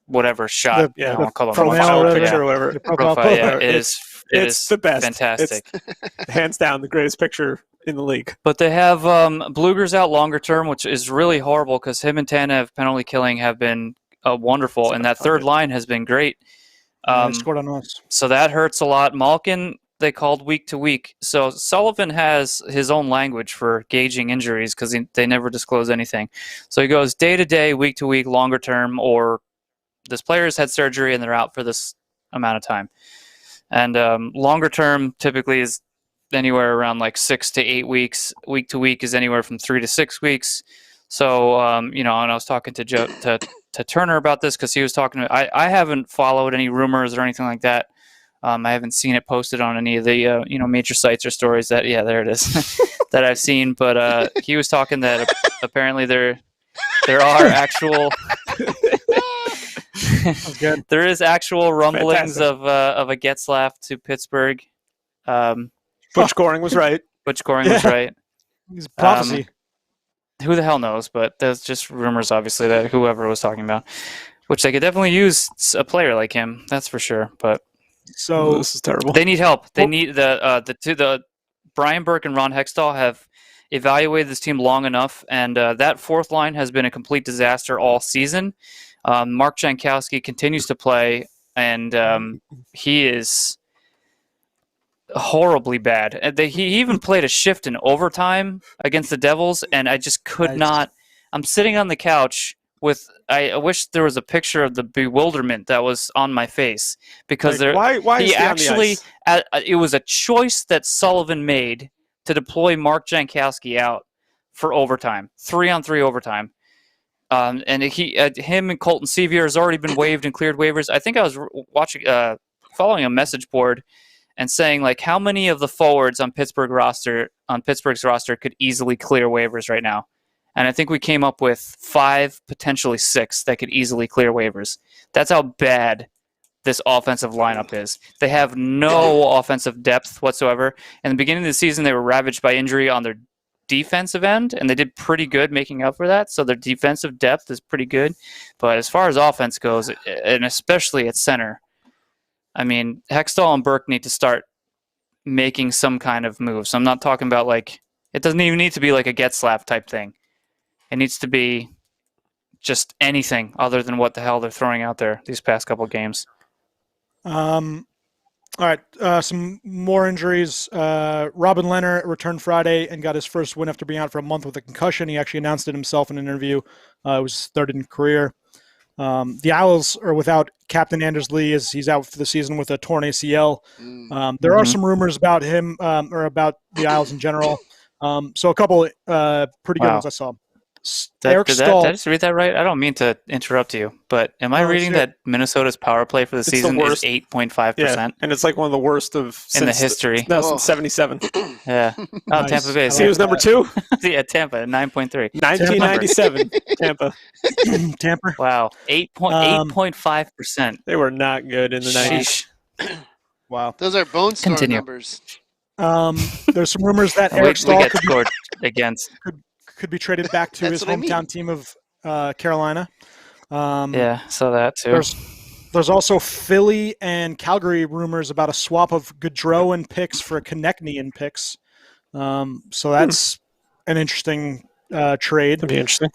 whatever shot. Profile picture or whatever. Profile, it is the best. Fantastic. It's hands down the greatest picture in the league. But they have Bluger's out longer term, which is really horrible because him and Tanev penalty killing have been wonderful, and that third line has been great. They scored on us. So that hurts a lot. Malkin, they called week to week. So Sullivan has his own language for gauging injuries because they never disclose anything. So he goes day to day, week to week, longer term, or this player's had surgery and they're out for this amount of time. And longer term typically is anywhere around like 6 to 8 weeks. Week to week is anywhere from 3 to 6 weeks. So, and I was talking to Turner about this because he was talking to I haven't followed any rumors or anything like that. I haven't seen it posted on any of the major sites or stories that there it is that I've seen. But he was talking that apparently there are actual there is actual rumblings of a Getzlaf to Pittsburgh. Butch Goring was right. Butch Goring was right. He's prophecy. Who the hell knows? But there's just rumors, obviously, that whoever was talking about, which they could definitely use a player like him. That's for sure. But so this is terrible. They need help. They need the Brian Burke and Ron Hextall have evaluated this team long enough, and that fourth line has been a complete disaster all season. Mark Jankowski continues to play, and he is horribly bad. And he even played a shift in overtime against the Devils, and I just could not. I'm sitting on the couch with. I wish there was a picture of the bewilderment that was on my face because why he is he actually. It was a choice that Sullivan made to deploy Mark Jankowski out for overtime, 3-on-3 overtime. And him and Colton Sevier has already been waived and cleared waivers. I think I was following a message board and saying like how many of the forwards on Pittsburgh's roster could easily clear waivers right now. And I think we came up with 5, potentially 6 that could easily clear waivers. That's how bad this offensive lineup is. They have no offensive depth whatsoever. In the beginning of the season, they were ravaged by injury on their defensive end, and they did pretty good making up for that. So their defensive depth is pretty good. But as far as offense goes, and especially at center, I mean, Hextall and Burke need to start making some kind of move. So I'm not talking about it doesn't even need to be like a Getzlaf type thing. It needs to be just anything other than what the hell they're throwing out there these past couple games. All right, some more injuries. Robin Leonard returned Friday and got his first win after being out for a month with a concussion. He actually announced it himself in an interview. It was his third in career. The Isles are without Captain Anders Lee as he's out for the season with a torn ACL. There are some rumors about him or about the Isles in general. So a couple pretty good ones I saw. Did I just read that right? I don't mean to interrupt you, but am I reading that Minnesota's power play for the season is 8.5%? Yeah, and it's like one of the worst in the history. Since 77. Yeah. Nice. Tampa Bay. He was number 2? Yeah, Tampa, 9.3. 1997, Tampa. Tampa. Wow, 8.5%. They were not good in the 90s. Wow. Those are bone store numbers. There's some rumors that Eric Stahl get scored against. Could be traded back to his hometown team of Carolina. Yeah, saw that too. There's also Philly and Calgary rumors about a swap of Gaudreau and picks for Konechny and picks. So that's an interesting trade. That'd be interesting.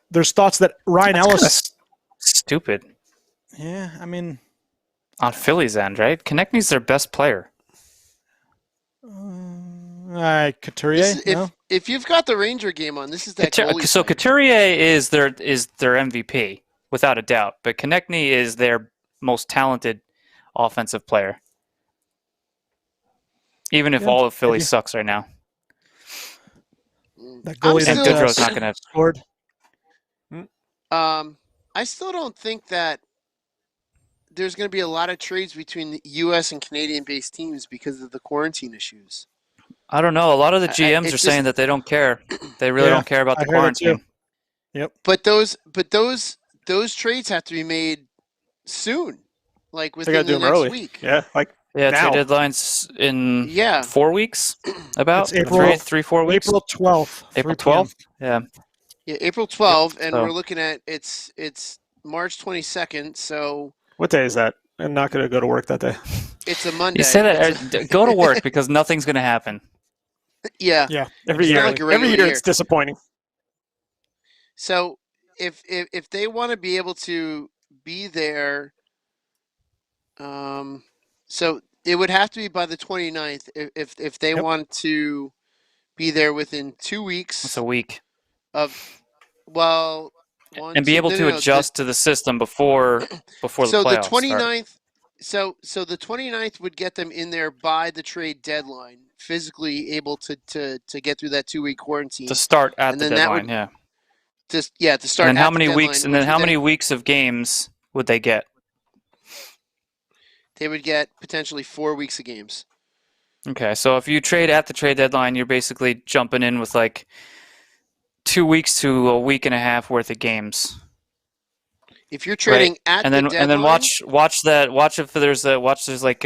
There's thoughts that Ryan Ellis. Stupid. Yeah, I mean, On Philly's end, right? Konechny's their best player. Couturier. If you've got the Ranger game on, this is that goalie. So Couturier is their MVP without a doubt, but Konechny is their most talented offensive player. Even if all of Philly sucks right now. That goalie and Goodrow's not going to have scored. I still don't think that there's going to be a lot of trades between the U.S. and Canadian-based teams because of the quarantine issues. I don't know. A lot of the GMs are saying that they don't care. They really don't care about the quarantine. Yep. But those trades have to be made soon, like within the next week. Yeah, now. Trade deadlines in 4 weeks. About it's April, 3-4 weeks. April 12th. April 12th. Yeah. Yeah, April 12th, and we're looking at it's March 22nd. So what day is that? I'm not going to go to work that day. It's a Monday. You say that go to work because nothing's going to happen. Yeah. Every year, it's disappointing. So if they want to be able to be there, so it would have to be by the 29th if they want to be there within 2 weeks. It's a week. And be able to adjust to the system before the playoffs. So the 29th. So the 29th would get them in there by the trade deadline, physically able to get through that 2-week quarantine. To start at the deadline, to start. And how many weeks? And then how many weeks of games would they get? They would get potentially 4 weeks of games. Okay, so if you trade at the trade deadline, you're basically jumping in with like 2 weeks to a week and a half worth of games. If you're trading at the deadline, and then watch if there's like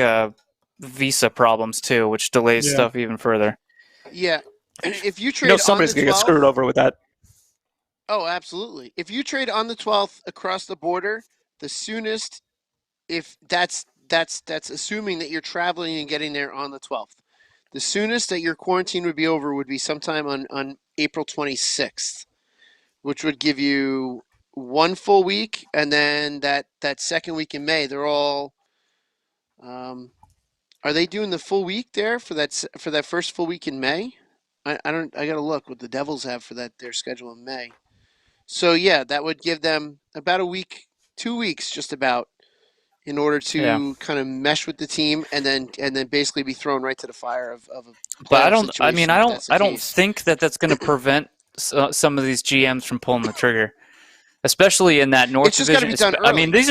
visa problems too, which delays stuff even further. Yeah, if you trade, somebody's gonna get screwed over with that. Oh, absolutely. If you trade on the 12th across the border, the soonest, if that's assuming that you're traveling and getting there on the 12th, the soonest that your quarantine would be over would be sometime on April 26th, which would give you 1 full week, and then that second week in May, they're all. Are they doing the full week there for that first full week in May? I gotta look what the Devils have for their schedule in May. So yeah, that would give them about a week, 2 weeks, just about, in order to kind of mesh with the team, and then basically be thrown right to the fire of a. But I don't think that's going to prevent some of these GMs from pulling the trigger, especially in that North Division. It's just got to be done early. I mean, these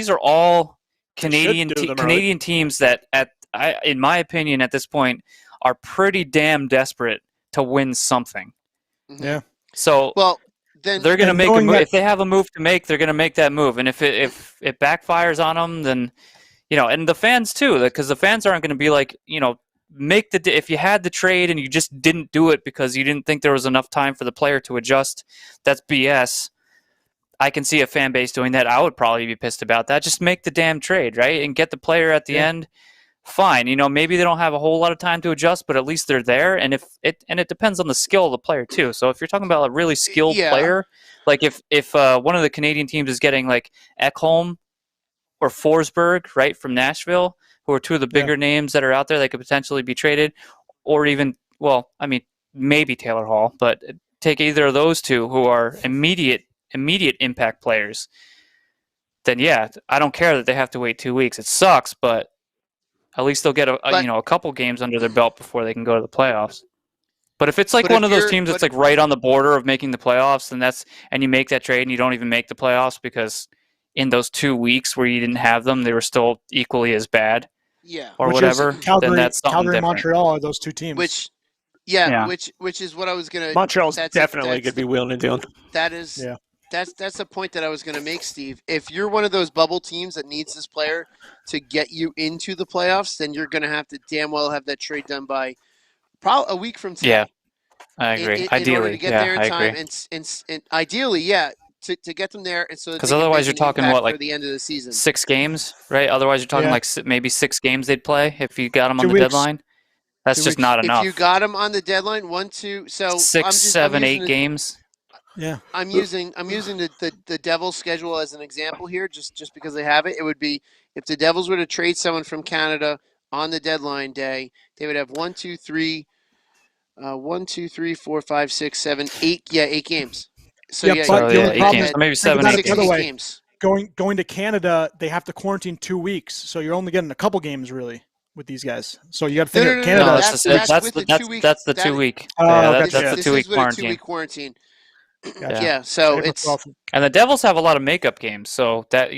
are all Canadian teams that, in my opinion, at this point, are pretty damn desperate to win something. Yeah. So then they're going to make a move. If they have a move to make, they're going to make that move. And if it backfires on them, then and the fans too, because the fans aren't going to be like if you had the trade and you just didn't do it because you didn't think there was enough time for the player to adjust. That's BS. I can see a fan base doing that. I would probably be pissed about that. Just make the damn trade, right? And get the player at the end. Fine. Maybe they don't have a whole lot of time to adjust, but at least they're there. And it depends on the skill of the player too. So if you're talking about a really skilled player, like if one of the Canadian teams is getting like Ekholm or Forsberg, right, from Nashville, who are two of the bigger names that are out there that could potentially be traded, or even, maybe Taylor Hall, but take either of those two who are immediate impact players, then I don't care that they have to wait 2 weeks. It sucks, but at least they'll get a couple games under their belt before they can go to the playoffs. But if it's like one of those teams that's like right on the border of making the playoffs, and you make that trade and you don't even make the playoffs because in those 2 weeks where you didn't have them, they were still equally as bad. Yeah. Or whatever. Calgary, then that's something Calgary and different. Montreal are those two teams. Which is what I was gonna. Montreal's definitely going to be wheeling and dealing. That's the point that I was going to make, Steve. If you're one of those bubble teams that needs this player to get you into the playoffs, then you're going to have to damn well have that trade done by probably a week from today. Yeah, I agree. Ideally, in order to get there in time, agree. And ideally, to get them there, and so because otherwise you're talking for the end of the season, 6 games, right? Otherwise you're talking like maybe 6 games they'd play if you got them on the deadline. That's just not enough. If you got them on the deadline, 1, 2, so 6, 7, 8 games. Yeah. I'm using the Devils schedule as an example here, just because they have it. It would be if the Devils were to trade someone from Canada on the deadline day, they would have 1, 2, 3, 4, 5, 6, 7, 8. Yeah, 8 games. So yeah, yeah, but the only 8 problem games. is, Maybe think 7, about 8 it the other games. way. games. Going to Canada, they have to quarantine 2 weeks, so you're only getting a couple games really with these guys. So you got to think of Canada. No, that's the 2 week. Gotcha. That's the 2 week with quarantine. a 2 week quarantine. Gotcha. Yeah, so April it's 12th. And the Devils have a lot of makeup games, so that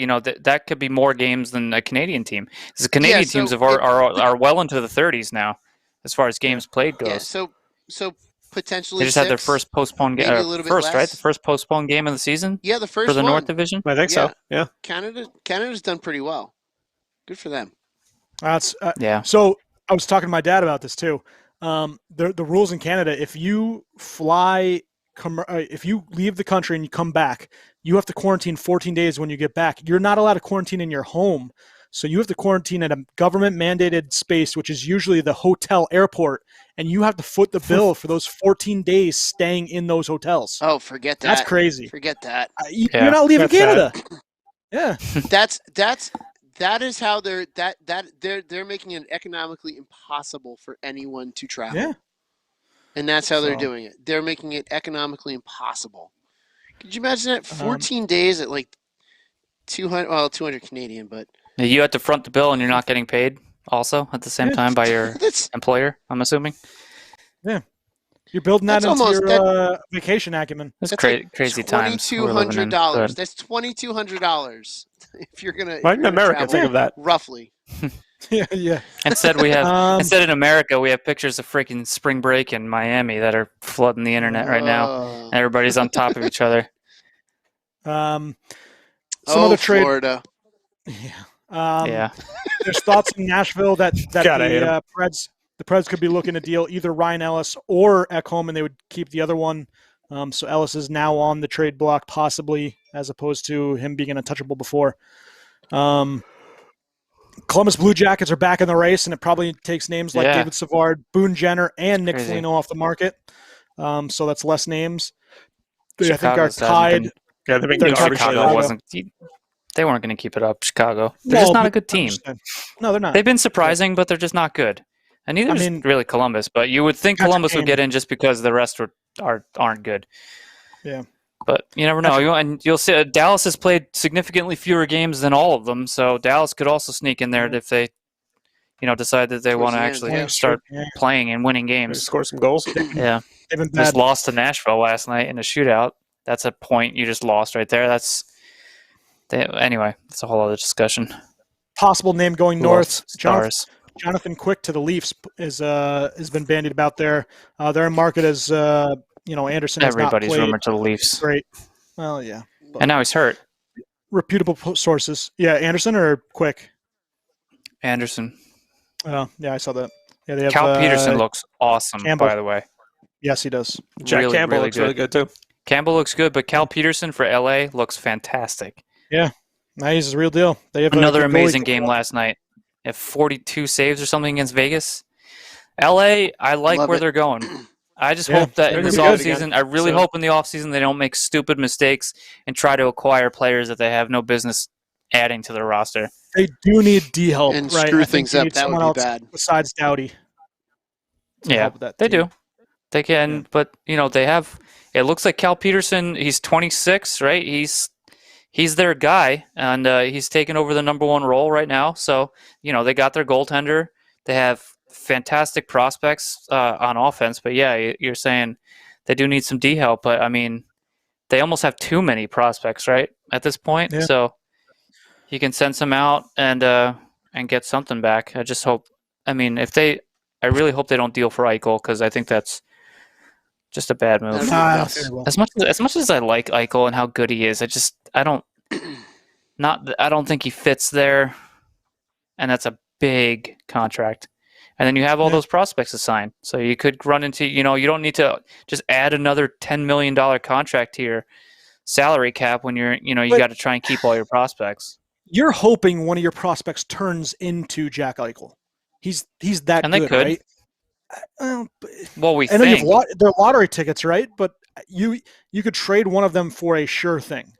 that could be more games than a Canadian team. The Canadian teams are well into the 30s now, as far as games played goes. Yeah, so potentially they just had their first postponed game. maybe a little bit less. Right? The first postponed game of the season. Yeah, the first for the one. North Division. I think so. Yeah. Canada's done pretty well. Good for them. That's yeah. So I was talking to my dad about this too. The rules in Canada: if you if you leave the country and you come back, you have to quarantine 14 days when you get back. You're not allowed to quarantine in your home. So you have to quarantine at a government-mandated space, which is usually the hotel airport, and you have to foot the bill for those 14 days staying in those hotels. Oh, forget that. That's crazy. Forget that. You're not leaving Canada. Yeah. That is how they're making it economically impossible for anyone to travel. Yeah. And that's how they're doing it. They're making it economically impossible. Could you imagine that? 14 days at like 200 Canadian, but you have to front the bill and you're not getting paid also at the same time by your employer, I'm assuming. Yeah. You're building that into your vacation acumen. That's crazy times. $2,200. That's $2,200 if you're gonna. Why in America think of that? Roughly. yeah. Instead, we have in America we have pictures of freaking spring break in Miami that are flooding the internet right now, and everybody's on top of each other. Some other trade. Florida. Yeah. There's thoughts in Nashville that the Preds could be looking to deal either Ryan Ellis or Ekholm, and they would keep the other one. So Ellis is now on the trade block, possibly, as opposed to him being untouchable before. Columbus Blue Jackets are back in the race, and it probably takes names like David Savard, Boone Jenner, and Nick Foligno off the market. So that's less names. I think are tied. Chicago wasn't. They weren't going to keep it up. Chicago. They're just not a good team. No, they're not. They've been surprising, but they're just not good. And neither is really Columbus. But you would think Columbus would get in just because the rest aren't good. Yeah. But you never know. And you'll see Dallas has played significantly fewer games than all of them. So Dallas could also sneak in there if they, decide that they want to actually start playing and winning games. Score some goals. Yeah. Just lost to Nashville last night in a shootout. That's a point you just lost right there. Anyway, that's a whole other discussion. Possible name going north. Jonathan Quick to the Leafs has been bandied about there. They're in market as Anderson. Everybody's rumored to the Leafs. Great. Well, yeah. And now he's hurt. Reputable sources. Yeah, Anderson or Quick? Anderson. Oh, yeah, I saw that. Yeah, they have, Cal Peterson looks awesome, Campbell. By the way. Yes, he does. Jack Campbell looks really good too. Campbell looks good, but Cal Peterson for LA looks fantastic. Yeah, he's a real deal. They have another amazing game last night. They have 42 saves or something against Vegas. LA, I like where they're going. I just hope that in this offseason, I really hope in the offseason they don't make stupid mistakes and try to acquire players that they have no business adding to their roster. They do need D help, and right? screw things up. That would be bad. Besides Doughty. Yeah, they do. They can, but they have. It looks like Cal Peterson. He's 26, right? He's their guy, and he's taken over the number one role right now. So they got their goaltender. They have fantastic prospects on offense, but you're saying they do need some D help. But I mean, they almost have too many prospects, right? At this point, so he can send some out and get something back. I just hope. I mean, I really hope they don't deal for Eichel because I think that's just a bad move. As much as I like Eichel and how good he is, I don't think he fits there, and that's a big contract. And then you have all those prospects to sign, so you could run into you don't need to just add another $10 million contract to your salary cap when you got to try and keep all your prospects. You're hoping one of your prospects turns into Jack Eichel. He's that and good, they could. Right? Well, we think. They're lottery tickets, right? But you could trade one of them for a sure thing.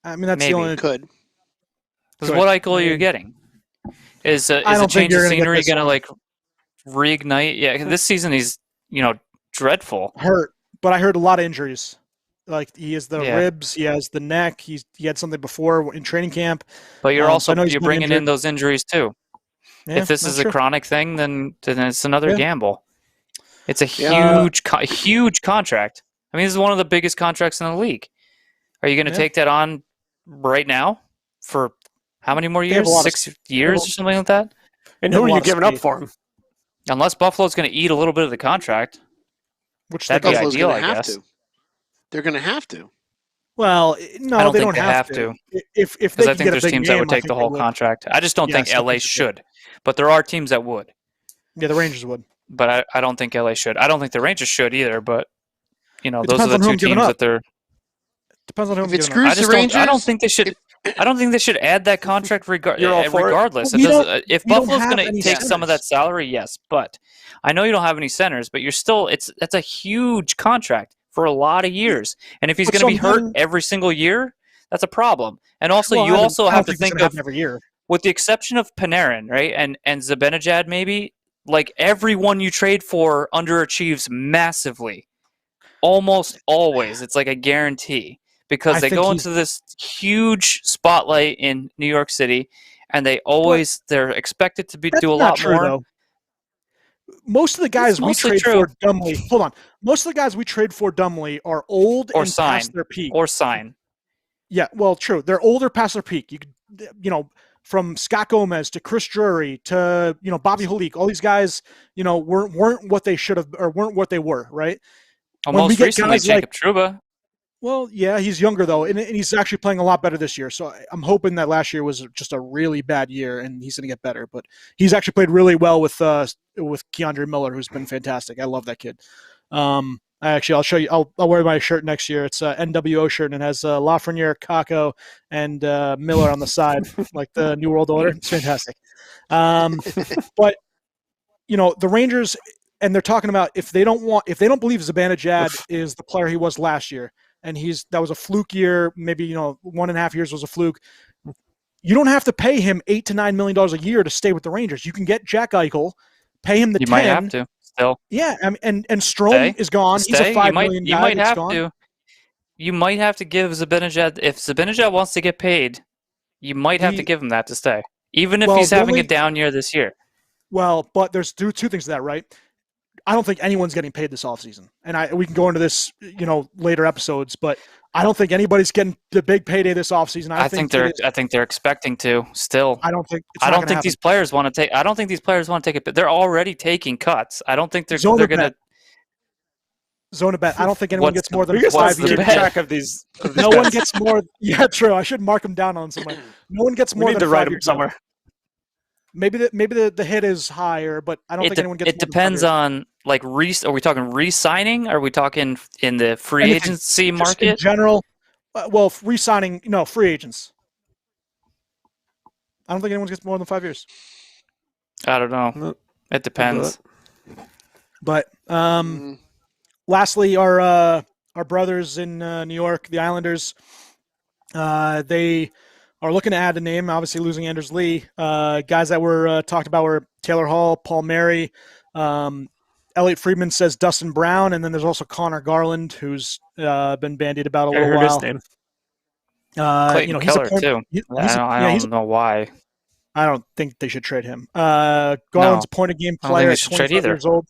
I mean, that's Maybe. the only Could. Because what Eichel are you getting? Is a change of scenery going to like reignite? Yeah, this season he's dreadful. Hurt, but I heard a lot of injuries. Like he has the ribs, he has the neck. He had something before in training camp. But you're you're bringing in those injuries too. Yeah, if this is a chronic thing, then it's another gamble. It's a huge contract. I mean, this is one of the biggest contracts in the league. Are you going to take that on right now for how many more years? 6 years or something like that? And who are you giving up for him? Unless Buffalo's going to eat a little bit of the contract, which that'd be ideal, I guess. They're going to have to. Well, no, I don't they think don't they have to. If because I think there's teams that would take the whole contract. I just don't think LA should, but there are teams that would. Yeah, the Rangers would. But I don't think LA should. I don't think the Rangers should either. But those are the two teams that they're. Depends on who. If it screws the Rangers, I don't think they should. I don't think they should add that contract regardless. If Buffalo's going to take some of that salary, yes. But I know you don't have any centers, but you're still. That's a huge contract for a lot of years. And if he's going to be hurt every single year, that's a problem. And also, you also have to think of every year, with the exception of Panarin, right, and Zibanejad, maybe like everyone you trade for underachieves massively. Almost always, it's like a guarantee. Because they go into this huge spotlight in New York City, and they're expected to do a lot more. Though. Most of the guys we trade for dumbly. Hold on. Most of the guys we trade for dumbly are old and past their peak. Or sign. Yeah, well, true. They're older past their peak. From Scott Gomez to Chris Drury to Bobby Holik, all these guys, weren't what they should have or weren't what they were, right? Most recently, Jacob Trouba. Well, yeah, he's younger though, and he's actually playing a lot better this year. So I'm hoping that last year was just a really bad year, and he's going to get better. But he's actually played really well with Keandre Miller, who's been fantastic. I love that kid. I'll show you. I'll wear my shirt next year. It's a NWO shirt, and it has Lafreniere, Kako, and Miller on the side, like the New World Order. It's fantastic. But the Rangers, and they're talking about if they don't believe Zibanejad is the player he was last year. And that was a fluke year. Maybe 1.5 years was a fluke. You don't have to pay him $8 to $9 million a year to stay with the Rangers. You can get Jack Eichel, pay him the 10. You might have to still. Yeah, and Strome is gone. He's a $5 million guy. You might have to. You might have to give Zibanejad if Zibanejad wants to get paid. You might have to give him that to stay, even if he's having a down year this year. Well, but there's two things to that, right? I don't think anyone's getting paid this offseason. And we can go into this, later episodes, but I don't think anybody's getting the big payday this offseason. I think they're expecting to still. I don't think these players want to take it. They're already taking cuts. I don't think they're going to zone a bet. I don't think anyone gets more than 5 years. Keep track of these. No one gets more. Yeah, true. I should mark them down on somewhere. No one gets more than 5 years somewhere. Maybe the hit is higher, but I don't think anyone gets. It depends on are we talking re-signing? Are we talking in the free agency market in general? Well, re-signing, free agents. I don't think anyone gets more than 5 years. I don't know. It depends. But lastly, our brothers in New York, the Islanders, they are looking to add a name, obviously losing Anders Lee. Guys that were talked about were Taylor Hall, Paul Mary. Elliot Friedman says Dustin Brown, and then there's also Connor Garland, who's been bandied about a little while. His name. Clayton Keller, too. I don't know why. I don't think they should trade him. Garland's a point-a-game player at 25 years old.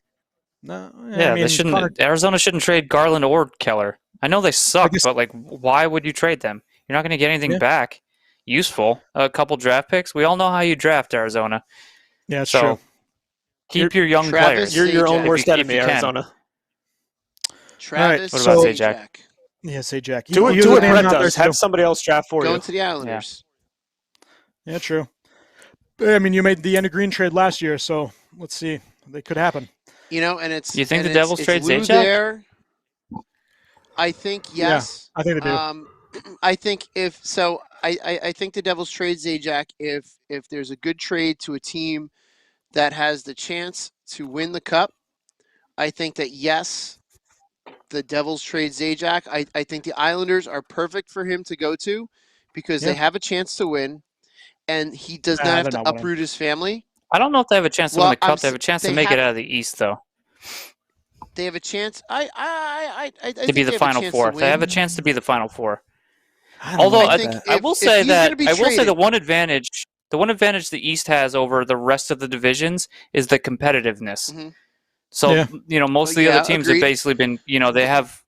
No, they shouldn't. Arizona shouldn't trade Garland or Keller. I know they suck, but why would you trade them? You're not going to get anything back useful. A couple draft picks. We all know how you draft Arizona. Yeah, it's true. Keep your young players. You're your own worst enemy, Arizona. Travis. What about Zajac? Yeah, Zajac. Do what Brett does. Have somebody else draft for you. Going to the Islanders. Yeah, true. I mean, you made the end of Green trade last year, so let's see. It could happen. And it's. You think the Devils trade Zajac? There. I think yes. Yeah, I think they do. I think I think the Devils trade Zajac if there's a good trade to a team that has the chance to win the cup. I think that yes, the Devils trade Zajac. I think the Islanders are perfect for him to go to because they have a chance to win, and he does not have to uproot his family. I don't know if they have a chance to win the cup. They have a chance to make it out of the East, though. They have a chance. I to be the Final Four. They have a chance to be the Final Four. Although I will say the one advantage the East has over the rest of the divisions is the competitiveness. Mm-hmm. So most of the other teams have basically been they have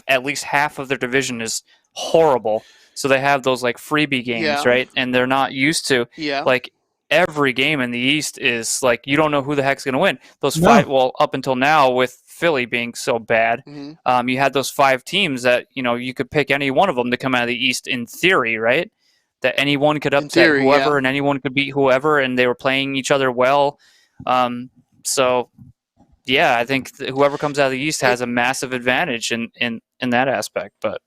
at least half of their division is horrible. So they have those like freebie games, right? And they're not used to like every game in the East is like you don't know who the heck's going to win. Those five, well, up until now with Philly being so bad, you had those 5 teams that you could pick any one of them to come out of the East in theory, right? That anyone could upset whoever and anyone could beat whoever, and they were playing each other well. So, yeah, I think whoever comes out of the East has a massive advantage in that aspect. But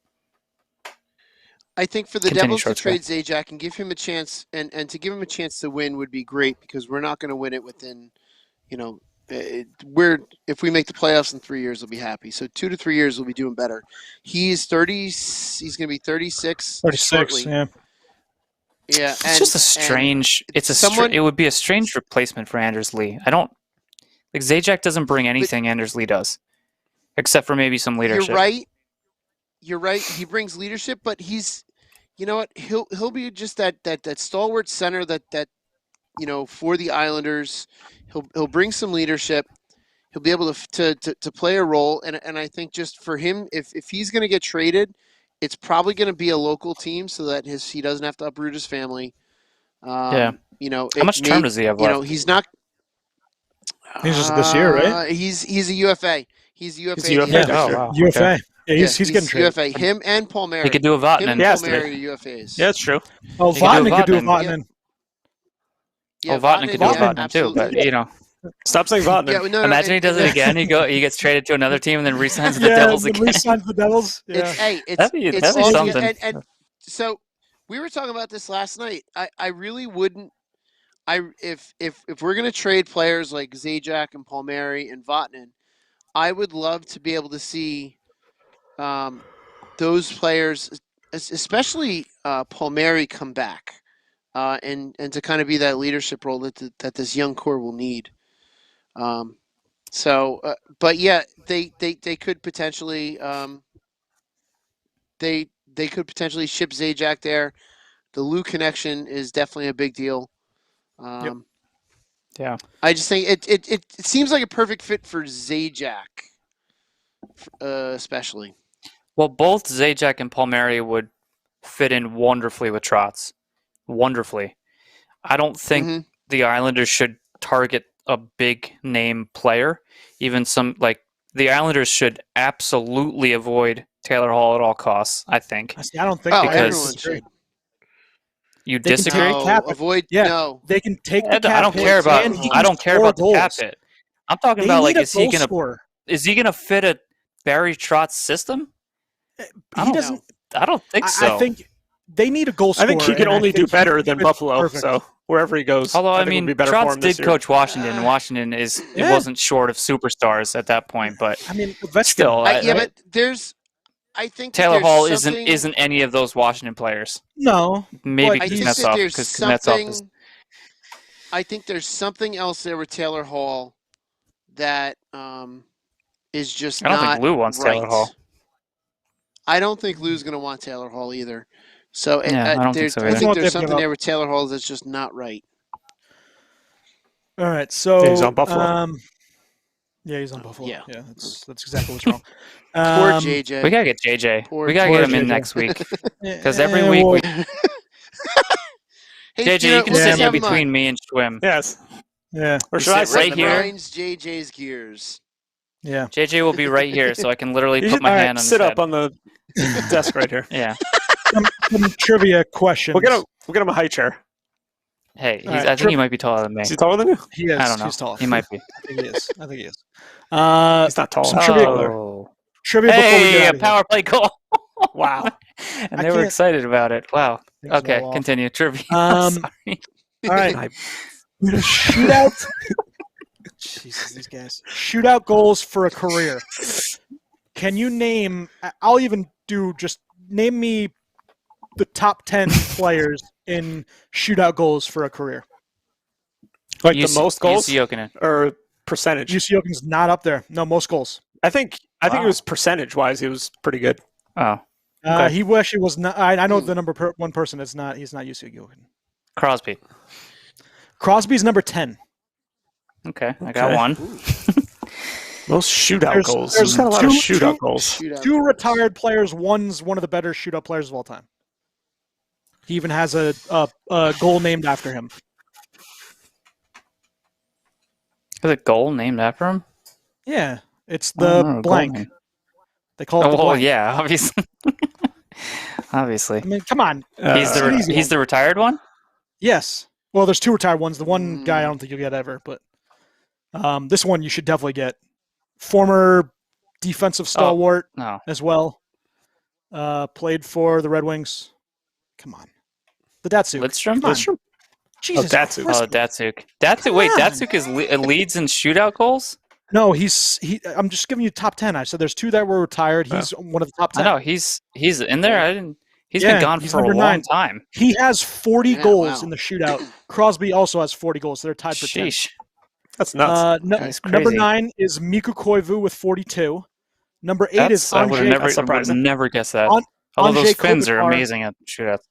I think for the Devils to trade Zajac and give him a chance, and to give him a chance to win would be great because we're not going to win it within, if we make the playoffs in 3 years, we'll be happy. So 2 to 3 years, we'll be doing better. He's 30. He's going to be 36. 36. Shortly. Yeah. Yeah. It's just a strange. It would be a strange replacement for Anders Lee. I don't like Zajac doesn't bring anything Anders Lee does, except for maybe some leadership. You're right. He brings leadership, but he's, what? He'll be just that stalwart center that for the Islanders. He'll bring some leadership. He'll be able to play a role, and I think just for him, if he's going to get traded, it's probably going to be a local team so that he doesn't have to uproot his family. How much term does he have left? He's not. He's just this year, right? He's a UFA. He's a UFA. He's UFA. Oh, wow. UFA. Okay. Yeah, he's getting traded. UFA. Him and Paul Mary. He could do a Vatanen. Paul Mary UFAs. Yeah, that's true. Oh, Vatanen could do a Vatanen. Yeah, Vatanen could do a Vatanen too, but Stop saying Vatanen. Yeah, Imagine he does it again. He gets traded to another team and then re-signs the Devils again. Re-signs the Devils. Yeah. That'd be something. And so we were talking about this last night. I really wouldn't. If we're gonna trade players like Zajac and Palmieri and Vatanen, I would love to be able to see those players, especially Palmieri, come back and to kind of be that leadership role that this young core will need. But yeah, they could potentially they could potentially ship Zajac there. The Lou connection is definitely a big deal. Yeah, I just think it seems like a perfect fit for Zajac, especially. Well, both Zajac and Palmieri would fit in wonderfully with Trotz. Wonderfully. I don't think the Islanders should target a big name player. Even the Islanders should absolutely avoid Taylor Hall at all costs, I think. I don't think everyone should. You disagree? No. They can take the cap I don't care about the cap hit. I'm talking about is he gonna fit a Barry Trotz system? I don't think so. I think they need a goal scorer. I think he can only do better than Buffalo. Perfect. So wherever he goes, although I mean, Trotz did coach Washington. Washington it wasn't short of superstars at that point, but still, but there's. I think Taylor Hall isn't any of those Washington players. No, maybe Kuznetsov because Kuznetsov is. I think there's something else there with Taylor Hall that is just. I don't think Lou wants Taylor Hall. I don't think Lou's going to want Taylor Hall either. So I don't think so either. I think there's something there with Taylor Hall that's just not right. All right, so he's on Buffalo. Yeah, he's on Buffalo. Yeah, that's exactly what's wrong. Poor JJ. We gotta get JJ. We gotta get him in next week because every week. JJ, you can sit in between me and Schwim. Yes. Yeah. Or should I right here? Grinds JJ's gears. Yeah. JJ will be right here, so I can literally put my hand on his sit head. up on the desk right here. Yeah. Some trivia questions. We'll get him a high chair. Hey, I think he might be taller than me. Is he taller than you? He is. I don't know. He's tall. He might be. I think he is. He's not tall. Some trivia before we get out of power play goal. Wow. And they were excited about it. Wow. Okay, continue. Trivia. Sorry. All right. Shootout. Jesus, these guys. Shootout goals for a career. Can you name? I'll even do just name me the top 10 players in shootout goals for a career. Like the most goals or percentage? UC Jokinen's not up there. No, most goals. I think it was percentage-wise. He was pretty good. Oh. Okay. He actually was not. I know the number one person. It's not. He's not UC Jokinen. Crosby. Crosby's number 10. Okay, I got one. Most shootout goals. There's got a lot of shootout goals. Two retired players. One's one of the better shootout players of all time. He even has a goal named after him. Is a goal named after him? Yeah, it's the blank. They call it the blank. Yeah, obviously. Obviously. I mean, come on. He's the retired one? Yes. Well, there's two retired ones. The one guy I don't think you'll get ever, but this one you should definitely get. Former defensive stalwart as well. Played for the Red Wings. Come on. The Datsuk. Lidstrom? Jesus Datsuk. Datsuk. Wait, Datsuk leads in shootout goals? No, I'm just giving you top 10. I said there's two that were retired. He's one of the top 10. I know, he's in there. He's been gone for a long time. He has 40 goals in the shootout. Crosby also has 40 goals. So they're tied for 10. That's nuts. That's crazy. Number 9 is Mikko Koivu with 42. Number 8 is Andrzej. I would never guess that. Although those Finns are amazing at shootouts.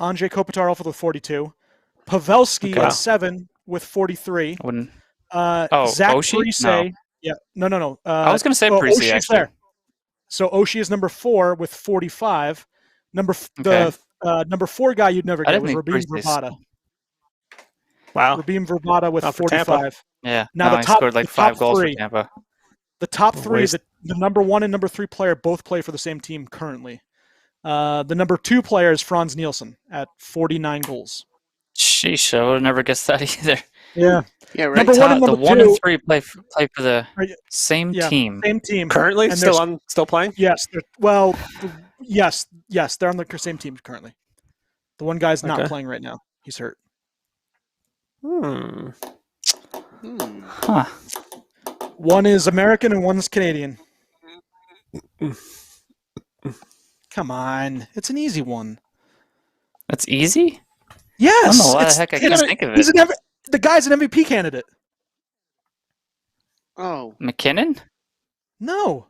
Andrzej Kopitar also with 42. Pavelski at 7 with 43. Zach Parise. No. Yeah, no. I was going to say Parise, actually. There. So Oshie is number 4 with 45. Number 4 guy you'd never get was Rabim Vrbata. Wow. Rabim Vrbata with 45. Yeah. Now he scored like 5 goals for Tampa. The top 3, the number 1 and number 3 player both play for the same team currently. The number 2 player is Franz Nielsen at 49 goals. Sheesh, I would have never guessed that either. Yeah. Yeah, right. Number 1 and number 2. The 1 and 3 play for the same team. Same team. Currently? Still playing? Yes. Yes. They're on the same team currently. The one guy's not playing right now. He's hurt. Huh. One is American and one's Canadian. Come on. It's an easy one. That's easy? Yes. I don't know why the heck I can't think of it. The guy's an MVP candidate. Oh. McKinnon? No.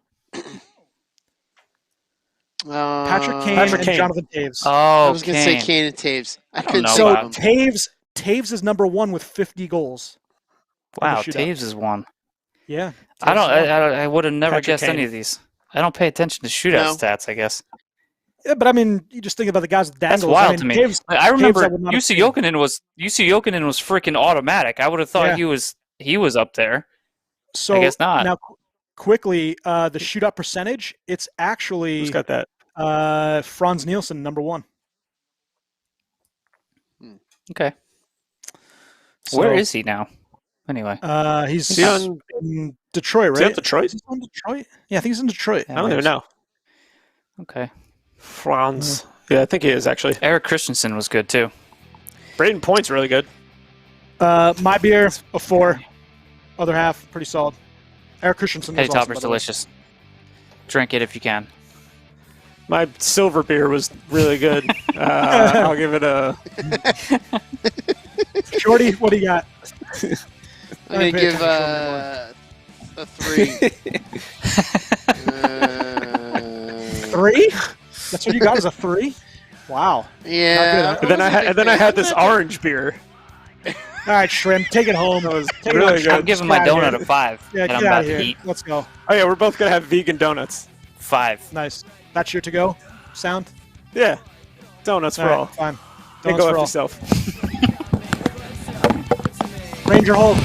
Patrick Kane and Jonathan Taves. Oh, I was going to say Kane and Taves. I couldn't know. say So Taves is number 1 with 50 goals. Wow, Taves is 1. Yeah. I would have never guessed any of these. I don't pay attention to shootout stats, I guess. Yeah, but I mean, you just think about the guys with dangles. That's wild to me. I remember UC Jokinen was freaking automatic. I would have thought he was up there. So I guess not. Now, quickly, the shootout percentage, it's actually who's got that? Franz Nielsen, number 1. Okay. So, where is he now? Anyway, he's in Detroit, right? Is he in Detroit? Is he in Detroit? Yeah, I think he's in Detroit. I don't even know. Okay. Franz. Yeah, I think he is actually. Eric Christensen was good too. Braden Point's really good. My beer, a 4. Other half, pretty solid. Eric Christensen was awesome, Topper's delicious. Drink it if you can. My silver beer was really good. I'll give it a... Shorty, what do you got? I'm going to give a 3. 3? That's what you got, is a 3? Wow. Yeah. And then I had this orange beer. All right, Shrimp, take it home. That was really good. I'm giving my donut a 5. Yeah, and get I'm out about of here. to eat. Let's go. Oh yeah, we're both gonna have vegan donuts. 5. Nice. That's your to-go sound? Yeah. Donuts for all. Fine. Take Donuts go for yourself. Ranger Hulk.